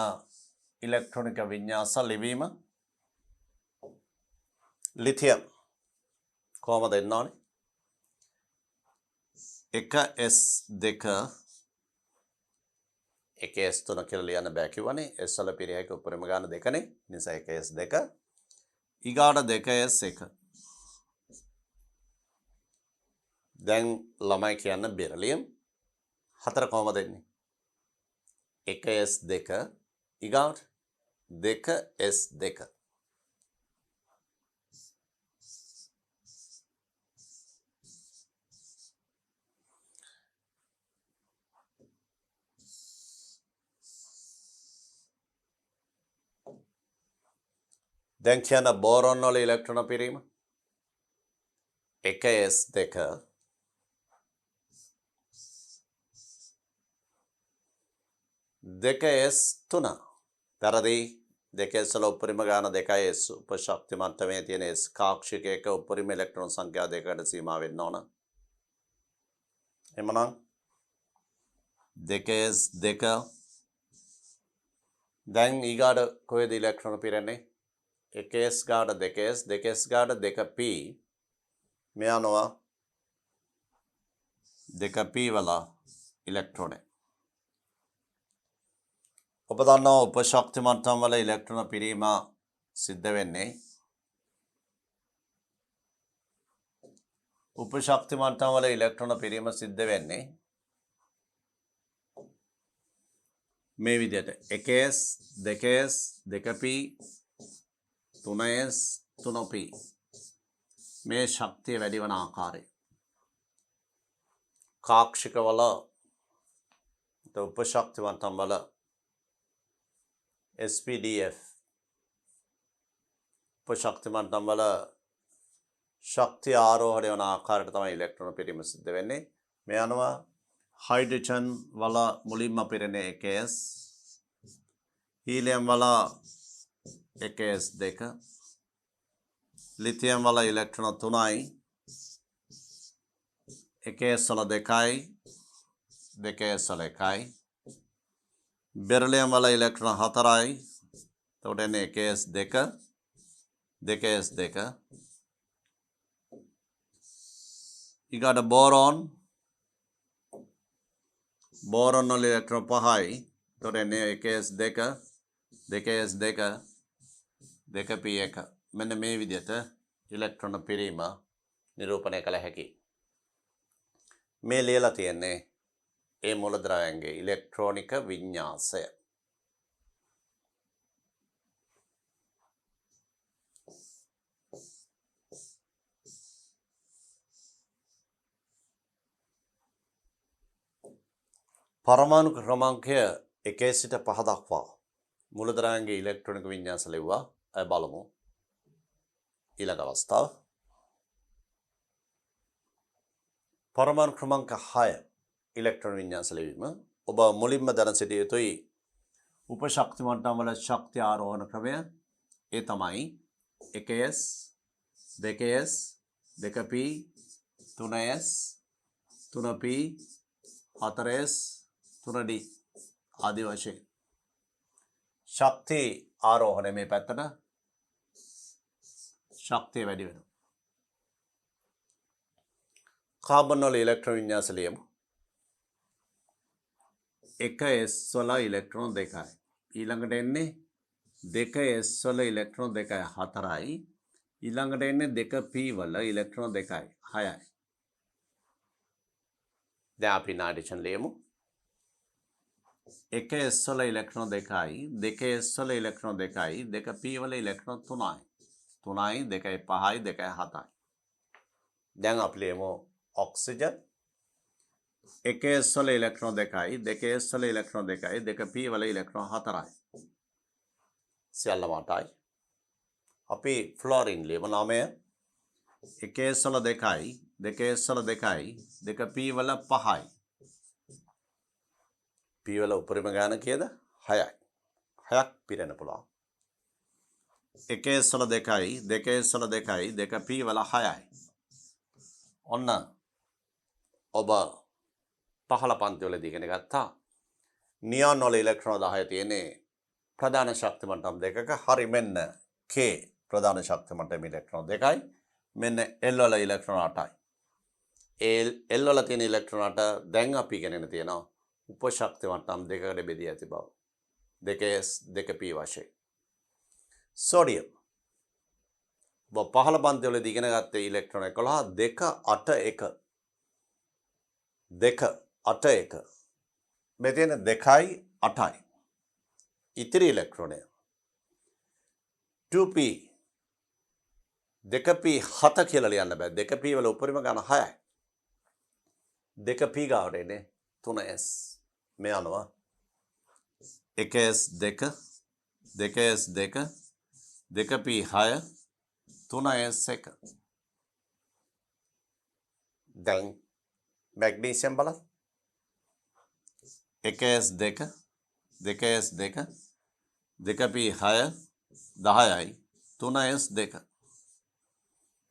ඉලෙක්ට්‍රොනික වින්‍යාස ලිවීම. ලිතියම් කොහොමද එන්න ඕනේ? 1s2 1s3 කියලා ලියන්න බෑ කිව්වනේ. s වල පිරිය හැකි උපරිම ගාන 2නේ. නිසා 1s2 ඊගාට 2s1. දැන් ළමයි කියන්න බෙරලියම් 4 කොහොමද එන්නේ? 1s2 ඊගාට 2s2. දැන් කියන බෝරොන් වල ඉලෙක්ට්‍රෝන පිරීම 1s2 2s3 වැරදි. 2s වල උපරිම ගාන 2යි s උපශක්ති මට්ටමේ තියෙන s කාක්ෂිකයක උපරිම ඉලෙක්ට්‍රෝන සංඛ්‍යා 2කට සීමා වෙන්න ඕන. එමනම් 2s 2 දැන් ඊගාට කොහෙද ඉලෙක්ට්‍රෝන පිරෙන්නේ? 1s ගාට 2s 2s ගාට 2p මේ අනුව 2p වල ඉලෙක්ට්‍රෝන ඔබ දන්නවා උපශක්ති මට්ටම් වල ඉලෙක්ට්‍රෝන පිරීම සිද්ධ වෙන්නේ උපශක්ති මට්ටම් වල ඉලෙක්ට්‍රෝන පිරීම සිද්ධ වෙන්නේ මේ විදිහට 1s 2s 2p 3s 3p මේ ශක්තිය වැඩි වන ආකාරය කාක්ෂික වල උපශක්ති මට්ටම් වල SPDF උපශක්ති මට්ටම් වල ශක්තිය ආරෝහණය වන ආකාරයට තමයි ඉලෙක්ට්‍රෝන පිරීම සිද්ධ වෙන්නේ. මේ අනුව හයිඩ්‍රජන් වල මුලින්ම පිරෙන්නේ 1s, හීලියම් වල 1s 2, ලිතියම් වල ඉලෙක්ට්‍රෝන 3යි, 1s වල 2යි, 2s වල 1යි, බෙරිලියම් වල ඉලෙක්ට්‍රෝන 4යි, එතකොට එන්නේ 1s 2, 2s 2, ඊගාට බෝරෝන් වල ඉලෙක්ට්‍රෝන 5යි, එතකොට එන්නේ 1s 2, 2s 2, 2p1. මෙන්න මේ විදිහට ඉලෙක්ට්‍රෝන පිරීම නිරූපණය කළ හැකියි. මේ ලියලා තියෙන්නේ ඒ මූලද්‍රව්‍යයන්ගේ ඉලෙක්ට්‍රෝනික වින්‍යාසය. පරමාණු ක්‍රමාංකය 1 සිට 5 දක්වා මූලද්‍රව්‍යයන්ගේ ඉලෙක්ට්‍රෝනික වින්‍යාස ලැබුවා. අය බලමු. ඊළඟ අවස්ථාව පරමාණු ක්‍රමාංක 6 ඉලෙක්ට්‍රෝන වින්‍යාස ලැබීම. ඔබ මුලින්ම දැන සිටිය යුතුයි උපශක්ති මට්ටම් වල ශක්ති ආරෝහණ ක්‍රමය. ඒ තමයි 1s 2s 2p 3s 3p 4s 3d ආදී වශයෙන් ශක්ති ආරෝහණය මේ පැත්තට ශක්තිය වැඩි වෙනවා. කාබන් වල ඉලෙක්ට්‍රෝන වින්‍යාස ලියමු. 1s වල ඉලෙක්ට්‍රෝන 2යි. ඊළඟට එන්නේ 2s වල ඉලෙක්ට්‍රෝන 2යි 4යි. ඊළඟට එන්නේ 2p වල ඉලෙක්ට්‍රෝන 2යි 6යි. දැන් අපි නායිට්‍රජන් ලියමු. 1s වල ඉලෙක්ට්‍රෝන 2යි, 2s වල ඉලෙක්ට්‍රෝන 2යි, 2p වල ඉලෙක්ට්‍රෝන 3යි. 3යි 2යි 5යි 2යි 7යි. දැන් අපි ලියමු ඔක්සිජන්. 1s වල ඉලෙක්ට්‍රෝන 2යි, 2s වල ඉලෙක්ට්‍රෝන 2යි, 2p වල ඉලෙක්ට්‍රෝන 4යි. සියල්ලම 8යි. අපි ෆ්ලෝරින් ලියමු 9. 1s වල 2යි, 2s වල 2යි, 2p වල 5යි. p වල උපරිම ගාන කීයද? 6යි. 6ක් පිරෙන්න පුළුවන්. 1s වල 2යි, 2s වල 2යි, 2p වල 6යි. ඔන්න ඔබ පහළ පන්ති වලදී ඉගෙන ගත්තා. නියොන් වල ඉලෙක්ට්‍රෝන 10 තියෙන්නේ ප්‍රධාන ශක්ති මට්ටම් දෙකක. හරි මෙන්න K ප්‍රධාන ශක්ති මට්ටම ඉලෙක්ට්‍රෝන 2යි. මෙන්න L වල ඉලෙක්ට්‍රෝන 8යි. L වල තියෙන ඉලෙක්ට්‍රෝන 8 දැන් අපි ඉගෙනගෙන තියෙනවා උපශක්ති මට්ටම් දෙකකට බෙදී ඇති බව. 2s 2p වශයෙන්. සෝඩියම් ඔබ පහළ පන්ති වලදී ඉගෙන ගත්තේ ඉලෙක්ට්‍රෝන 11 2 8 1. 2 8 1. මේ තියෙන 2යි 8යි. ඉතිරි ඉලෙක්ට්‍රෝනය 2p 2p 7 කියලා ලියන්න බෑ. 2p වල උපරිම ගාන 6යි. 2p ගාවට එන්නේ 3s. මේ අනුව 1s 2 2s 2 2p 6 3s 1. දැන් මැග්නීසියම් බලන්න. 1s 2 2s 2 දෙකපී 6 10යි 3s 2.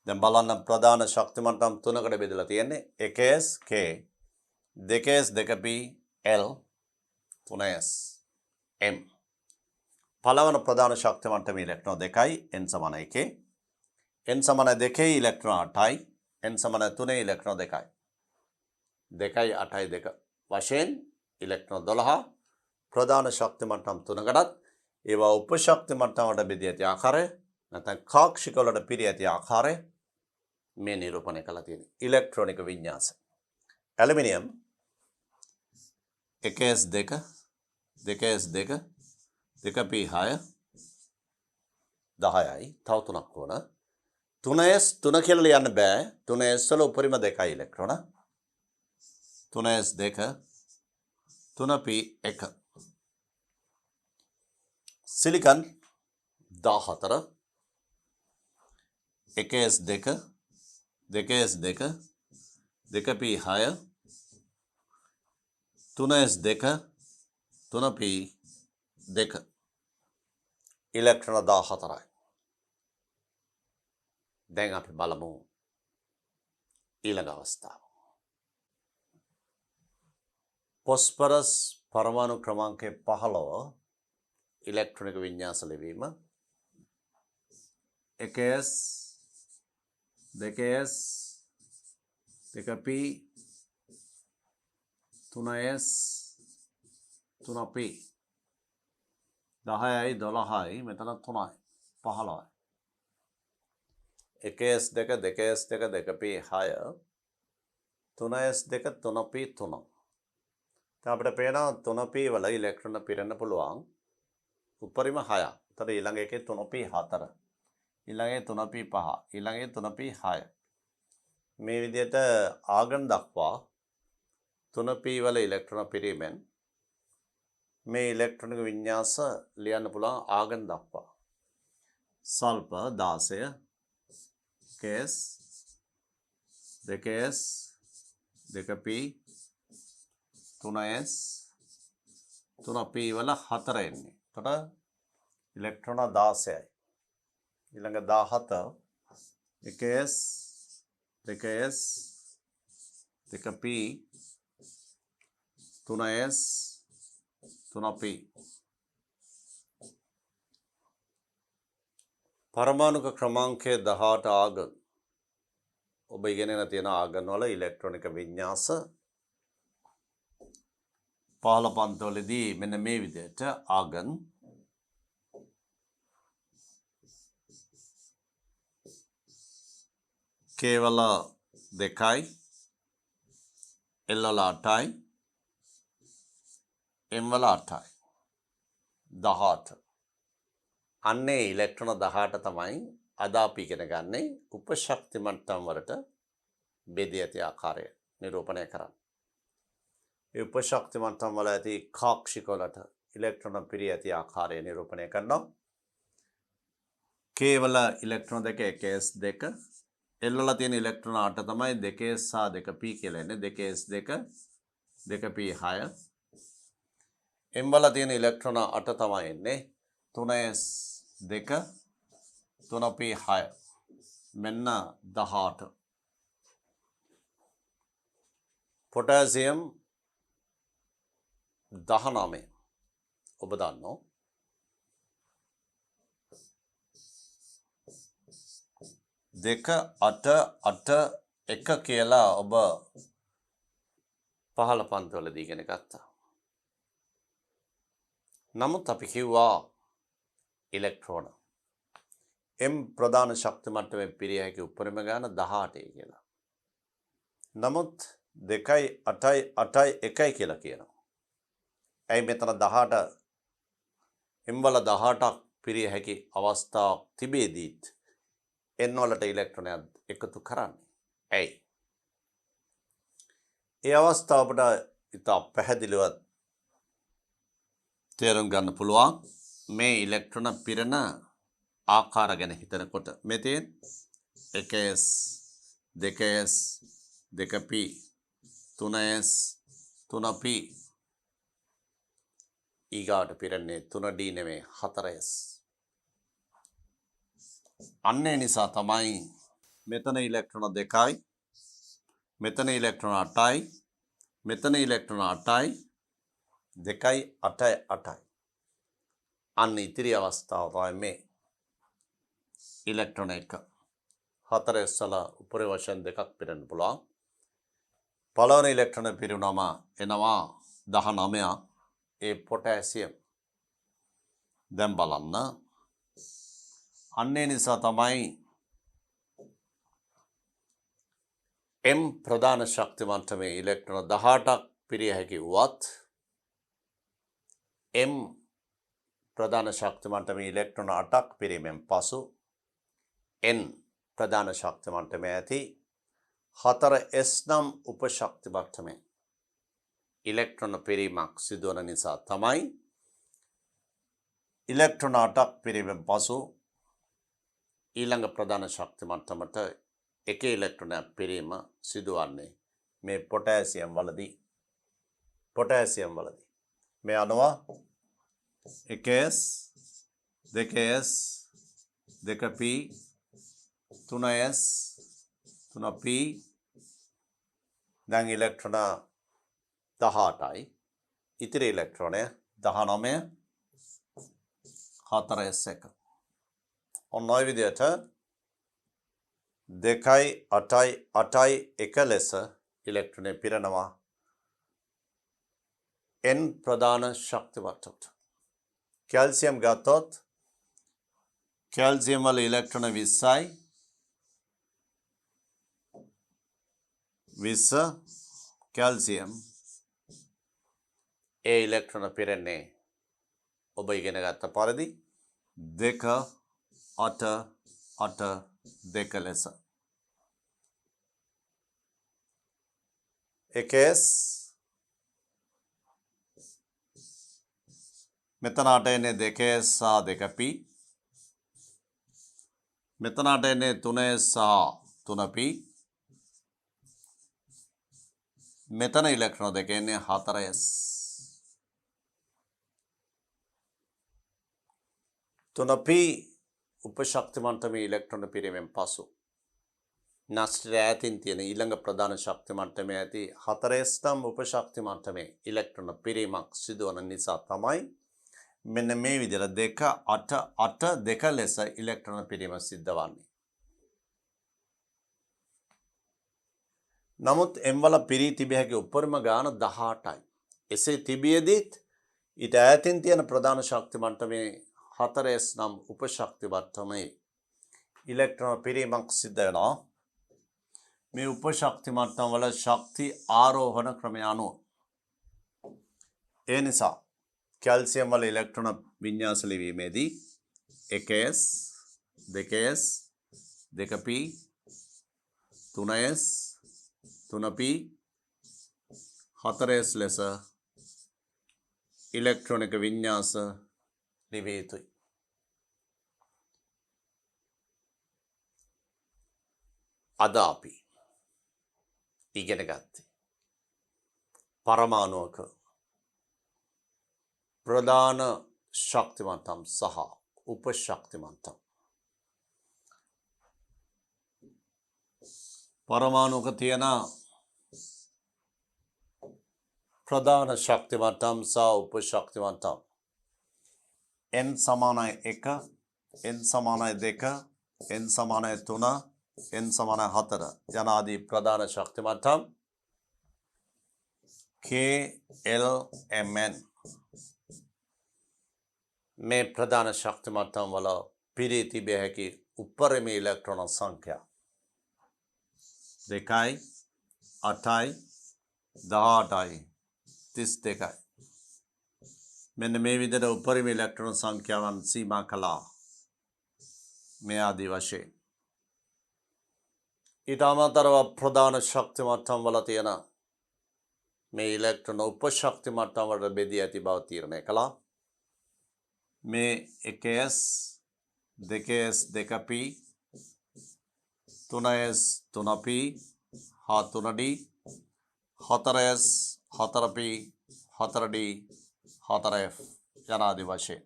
දැන් බලන්න ප්‍රධාන ශක්තිමට්ටම් තුනකට බෙදලා තියෙන්නේ 1s k 2s 2p l 3s m. පළවන ප්‍රධාන ශක්තිමට්ටම ඉලෙක්ට්‍රෝන 2යි n සමාන 1 n සමාන 2 ඉලෙක්ට්‍රෝන 8යි n සමාන 3 ඉලෙක්ට්‍රෝන 2යි 2යි 8යි 2 වශයෙන් ඉලෙක්ට්‍රෝන 12 ප්‍රධාන ශක්තිමට්ටම් තුනකටත් ඒවා උපශක්ති මට්ටමකට බෙදී ඇති ආකාරය නැත්නම් කාක්ෂික වලට පිරී ඇති ආකාරය මේ නිරූපණය කළා තියෙන්නේ ඉලෙක්ට්‍රොනික විඤ්ඤාස. ඇලුමිනියම් 1s2 2s2 2p6 10යි තව තුනක් වුණ 3s 3 කියලා ලියන්න බෑ 3s වල උපරිම 2යි ඉලෙක්ට්‍රෝන 3s2 3p1 silicon 14 1s2 2s2 2p6 3s2 3p2 ඉලෙක්ට්‍රෝන 14යි. දැන් අපි බලමු ඊළඟ අවස්ථාව. ફોસ્ફરස් પરમાણુ ක්‍රමාංකය 15 ඉලෙක්ට්‍රොනික විඤ්ඤාස ලැබීම 1s 2s 2p 3s 3p 10යි 12යි මෙතන 3යි 15යි 1s2 2s2 2p6 3s2 3p3 දැන් අපිට පේනවා 3p වල ඉලෙක්ට්‍රෝන පිරෙන්න පුළුවන් උපරිම 6. තර ඊළඟ එකේ 3p4 ඊළඟේ 3p5 ඊළඟේ 3p6 මේ විදිහට ආගම් දක්වා 3p වල ඉලෙක්ට්‍රෝන පිරීමෙන් මේ ඉලෙක්ට්‍රොනික විඤ්ඤාස ලියන්න පුළුවන් ආගම් දක්වා සල්ප 16 1s 2s 2p 3s 3p වල 4 එන්නේ. එතකොට ඉලෙක්ට්‍රෝන 16යි. ඊළඟ 17 1s 2s 2p 3s 3p පරමාණුක ක්‍රමාංකයේ 18 ආගම් ඔබ ඉගෙනගෙන තියෙන ආගම් වල ඉලෙක්ට්‍රොනික විඤ්ඤාස පහළ පන්තිවලදී මෙන්න මේ විදිහට ආගම් කේවල 2යි L වල 8යි M වල 8යි 18 අන්නේ ඉලෙක්ට්‍රෝන 18 තමයි අද අපි ඉගෙන ගන්නේ උපශක්ති මට්ටම් වලට බෙදී ඇති ආකාරය නිරූපණය කරන්න. ඒ උපශක්ති මට්ටම් වල ඇති කාක්ෂික වලට ඉලෙක්ට්‍රෝන පිරී ඇති ආකාරය නිරූපණය කරනවා. K වල ඉලෙක්ට්‍රෝන දෙක 1s2 L වල තියෙන ඉලෙක්ට්‍රෝන 8 තමයි 2s සහ 2p කියලා එන්නේ 2s2 2p6 M වල තියෙන ඉලෙක්ට්‍රෝන 8 තමයි එන්නේ 3s2 3p6 මෙන්න 18 පොටෑසියම් 19 ඔබ දන්නෝ 2 8 8 1 කියලා ඔබ පහළ පන්තිවලදී ඉගෙන ගත්තා. නමුත් අපි කිව්වා ඉලෙක්ට්‍රෝන M ප්‍රධාන ශක්ති මට්ටමේ පිරිය හැකි උපරිම ගාන 18යි කියලා. නමුත් 2යි 8යි 8යි 1යි කියලා කියනවා. ඇයි මෙතන 18 M වල 18ක් පිරිය හැකි අවස්ථාවක් තිබේදීත් N වලට ඉලෙක්ට්‍රෝනයක් එකතු කරන්නේ. ඇයි? ඒ අවස්ථාව අපට ඉතා පැහැදිලිව තේරුම් ගන්න පුළුවන් මේ ඉලෙක්ට්‍රෝන පිරෙන ආකාර ගැන හිතනකොට මෙතෙන් 1s 2s 2p 3s 3p ඊගාට පිරෙන්නේ 3D නෙමෙයි 4S. අන්න ඒ නිසා තමයි මෙතන ඉලෙක්ට්‍රෝන 2යි, මෙතන ඉලෙක්ට්‍රෝන 8යි, මෙතන ඉලෙක්ට්‍රෝන 8යි, 2යි 8යි 8යි. අන්න ඉතිරි අවස්ථාව තමයි මේ ඉලෙක්ට්‍රෝන 1. 4S වල උපරිම වශයෙන් 2ක් පිරෙන්න පුළුවන්. පළවෙනි ඉලෙක්ට්‍රෝන පිරුණාම එනවා 19ක්. ඒ පොටෑසියම්. දැන් බලන්න. අන්න ඒ නිසා තමයි M ප්‍රධාන ශක්ති මට්ටමේ ඉලෙක්ට්‍රෝන 18ක් පිරිය හැකි වුවත් M ප්‍රධාන ශක්ති මට්ටමේ ඉලෙක්ට්‍රෝන 8ක් පිරීමෙන් පසු N ප්‍රධාන ශක්ති මට්ටමේ ඇති 4S නම් උපශක්ති මට්ටමේ ඉලෙක්ට්‍රෝන පිරීමක් සිදුවන නිසා තමයි ඉලෙක්ට්‍රෝන 8ක් පිරීමෙන් පසු ඊළඟ ප්‍රධාන ශක්ති මට්ටමට එක ඉලෙක්ට්‍රෝනයක් පිරීම සිදුවන්නේ මේ පොටෑසියම් වලදී. මේ අනුව 1S 2S 2P 3S 3P දැන් ඉලෙක්ට්‍රෝන 18යි ඉතිරි ඉලෙක්ට්‍රෝනය 19 4S1. ඔන්න ඔය විදිහට 2යි 8යි 8යි 1 ලෙස ඉලෙක්ට්‍රෝනය පිරෙනවා N ප්‍රධාන ශක්ති මට්ටමට. කැල්සියම් ගත්තොත් කැල්සියම් වල ඉලෙක්ට්‍රෝන 20යි 20 කැල්සියම් ඒ ඉලෙක්ට්‍රෝන පිරෙන්නේ ඔබ ඉගෙන ගත්ත පරිදි 2 8 8 2 ලෙස. 1S මෙතනට එන්නේ 2S සහ 2P. මෙතනට එන්නේ 3S සහ 3P. මෙතන ඉලෙක්ට්‍රෝන 2 එන්නේ 4S. 3P උපශක්ති මට්ටමේ ඉලෙක්ට්‍රෝන පිරීමෙන් පසු නස්ටට ඈතින් තියෙන ඊළඟ ප්‍රධාන ශක්ති මට්ටමේ ඇති 4S නම් උපශක්ති මට්ටමේ ඉලෙක්ට්‍රෝන පිරීමක් සිදුවන නිසා තමයි මෙන්න මේ විදිහට 2 8 8 2 ලෙස ඉලෙක්ට්‍රෝන පිරීම සිද්ධ වන්නේ. නමුත් M වල පිරී තිබිය හැකි උපරිම ගාන 18යි. එසේ තිබියදීත් ඊට ඈතින් තියෙන ප්‍රධාන ශක්ති මට්ටමේ 4S නම් උපශක්ති මට්ටමේ ඉලෙක්ට්‍රෝන පිරීමක් සිද්ධ වෙනවා. මේ උපශක්ති මට්ටම් වල ශක්ති ආරෝහණ ක්‍රමය අනුව. ඒ නිසා කැල්සියම් වල ඉලෙක්ට්‍රෝන වින්‍යාස ලිවීමේදී 1S 2S 2P 3S 3P 4S ලෙස ඉලෙක්ට්‍රොනික වින්‍යාස ලිවිය යුතුයි. අද අපි ඉගෙන ගත්තේ පරමාණුවක ප්‍රධාන ශක්ති මට්ටම් සහ උපශක්ති මට්ටම්. පරමාණුක තියෙන ප්‍රධාන ශක්ති මට්ටම් සහ උපශක්ති මට්ටම් n සමානයි 1 n සමානයි 2 n සමානයි 3 n සමානයි 4 යන ආදී ප්‍රධාන ශක්ති මට්ටම් K L M N මේ ප්‍රධාන ශක්ති මට්ටම් වල පිරී තිබිය හැකි උපරිම ඉලෙක්ට්‍රෝන සංඛ්‍යා 2යි 8යි 18යි 32යි. මෙන්න මේ විදිහට උපරිම ඉලෙක්ට්‍රෝන සංඛ්‍යාවන් සීමා කළා. මේ ආදී වශයෙන් ඊට අමතරව ප්‍රධාන ශක්ති මට්ටම් වල තියෙන මේ ඉලෙක්ට්‍රෝන උපශක්ති මට්ටම් වලට බෙදී ඇති බව තීරණය කළා. මේ 1S 2S 2P 3S 3P 3D 4S 4P 4D 4F යනාදී වශයෙන්.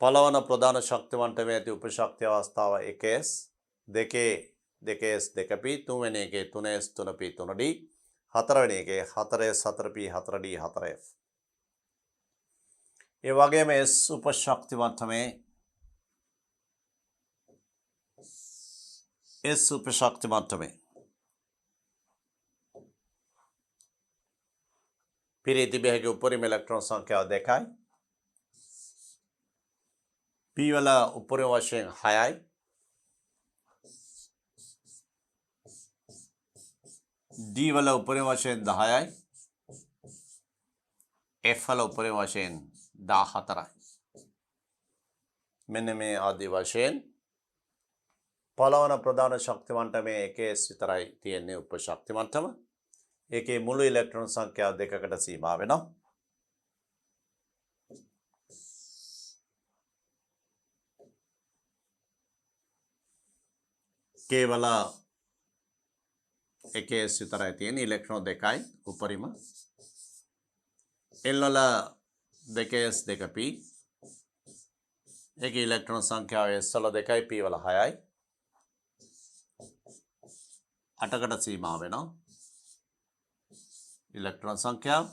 පළවන ප්‍රධාන ශක්තිමට්ටමේ ඇති උපශක්ති අවස්ථාව 1s 2s 2p තුන්වෙනි එකේ 3s 3p 3d හතරවෙනි එකේ 4s 4p 4d 4f. ඒ වගේම s උපශක්ති මට්ටමේ පිරී තිබිය හැකි උපරිම ඉලෙක්ට්‍රෝන සංඛ්‍යාව 2යි. p වල උපරිම වශයෙන් 6යි. d වල උපරිම වශයෙන් 10යි. f වල උපරිම වශයෙන් 14යි. මෙන්න මේ ආදී වශයෙන් පළවන ප්‍රධාන ශක්ති මට්ටමේ 1s විතරයි තියෙන්නේ උපශක්ති මට්ටම. ඒකේ මුළු ඉලෙක්ට්‍රෝන සංඛ්‍යාව 2කට සීමා වෙනවා. केवल 1s විතරයි තියෙන්නේ ඉලෙක්ට්‍රෝන 2යි උපරිම. L වල 2s 2p ඒකේ ඉලෙක්ට්‍රෝන සංඛ්‍යාව s වල 2යි p වල 6යි. 8කට සීමා වෙනවා ඉලෙක්ට්‍රෝන සංඛ්‍යාව.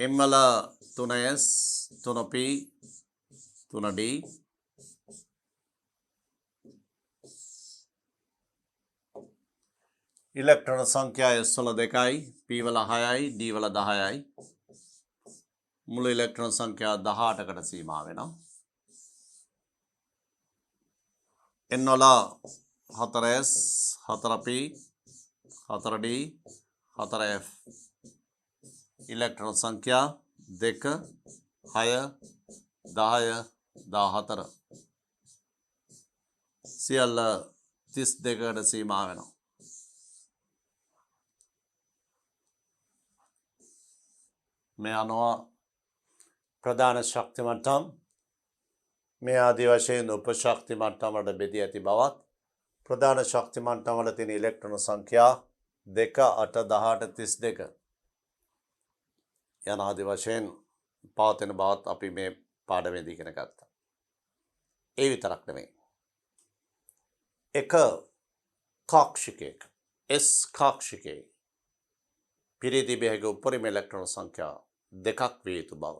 m වල 3s 3p 3d ඉලෙක්ට්‍රෝන සංඛ්‍යාව s වල 2යි p වල 6යි d වල 10යි. මුළු ඉලෙක්ට්‍රෝන සංඛ්‍යාව 18කට සීමා වෙනවා. n වල 4s 4p 4d 4f ඉලෙක්ට්‍රෝන සංඛ්‍යාව 2 6 10 14 සියල්ල 32කට සීමා වෙනවා. මේ අනුව ප්‍රධාන ශක්ති මට්ටම් මේ ආදී වශයෙන් උපශක්ති මට්ටම් වලට බෙදී ඇති බවත් ප්‍රධාන ශක්ති මට්ටම් වල තියෙන ඉලෙක්ට්‍රෝන සංඛ්‍යා 2 8 18 32 යන ආදී වශයෙන් පවතින බවත් අපි මේ පාඩමේදී ඉගෙන ගත්තා. ඒ විතරක් නෙමෙයි. එක කක්ෂිකයක S කක්ෂිකයේ පිරී තිබිය හැකි උපරිම ඉලෙක්ට්‍රෝන සංඛ්‍යාව 2ක් විය යුතු බව.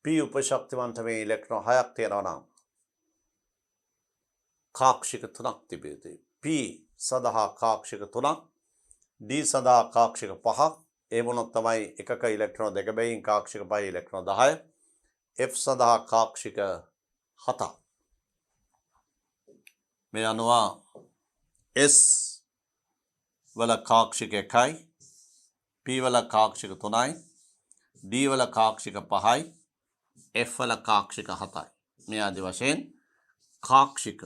p උපශක්ති මට්ටමේ ඉලෙක්ට්‍රෝන 6ක් තියෙනවා නම් කාක්ෂික 3ක් තිබිය යුතුයි. p සඳහා කාක්ෂික 3ක්, d සඳහා කාක්ෂික 5ක්. ඒ වුණොත් තමයි එකක ඉලෙක්ට්‍රෝන 2 බැගින් කාක්ෂික 5 ඉලෙක්ට්‍රෝන 10. f සඳහා කාක්ෂික 7ක්. මේ අනුව s වල කාක්ෂික 1යි, p වල කාක්ෂික 3යි, d වල කාක්ෂික 5යි, f වල කාක්ෂික 7යි. මේ ආදී වශයෙන් කාක්ෂික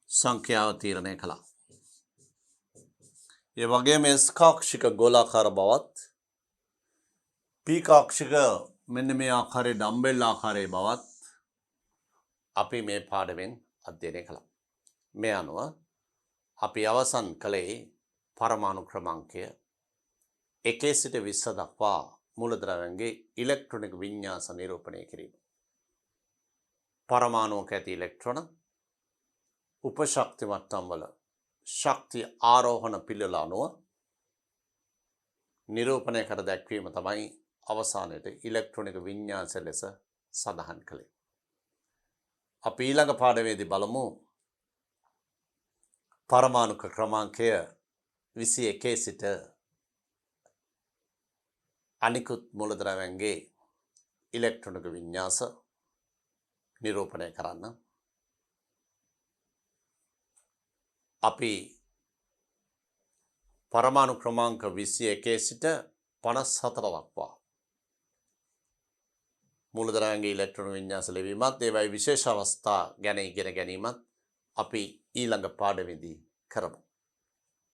සංඛ්‍යාව තීරණය කළා. ඒ වගේම S කාක්ෂික ගෝලාකාර බවත් p කාක්ෂික මෙන්න මේ ආකාරයේ ඩම්බෙල් ආකාරයේ බවත් අපි මේ පාඩමෙන් අධ්‍යයනය කළා. මේ අනුව අපි අවසන් කළේ පරමාණු ක්‍රමාංකය 1 සිට 20 දක්වා මූලද්‍රව්‍යයන්ගේ ඉලෙක්ට්‍රොනික වින්‍යාස නිරූපණය කිරීම. පරමාණුක ඇති ඉලෙක්ට්‍රෝන උපශක්ති මට්ටම් වල ශක්ති ආරෝහණ පිළිවෙල අනුව නිරූපණය කර දැක්වීම තමයි අවසානයේ ඉලෙක්ට්‍රොනික වින්‍යාස ලෙස සඳහන් කළේ. අපි ඊළඟ පාඩමේදී බලමු පරමාණුක ක්‍රමාංකය 21 සිට අනිකුත් මූලද්‍රව්‍යයන්ගේ ඉලෙක්ට්‍රොනික වින්‍යාස නිරූපණය කරන්න. අපි පරමාණු ක්‍රමාංක 21 සිට 54 දක්වා මූලද්‍රව්‍යයන්ගේ ඉලෙක්ට්‍රෝන වින්‍යාස ලැබීමත් ඒවයි විශේෂ අවස්ථා ගැන ඉගෙන ගැනීමත් අපි ඊළඟ පාඩමේදී කරමු.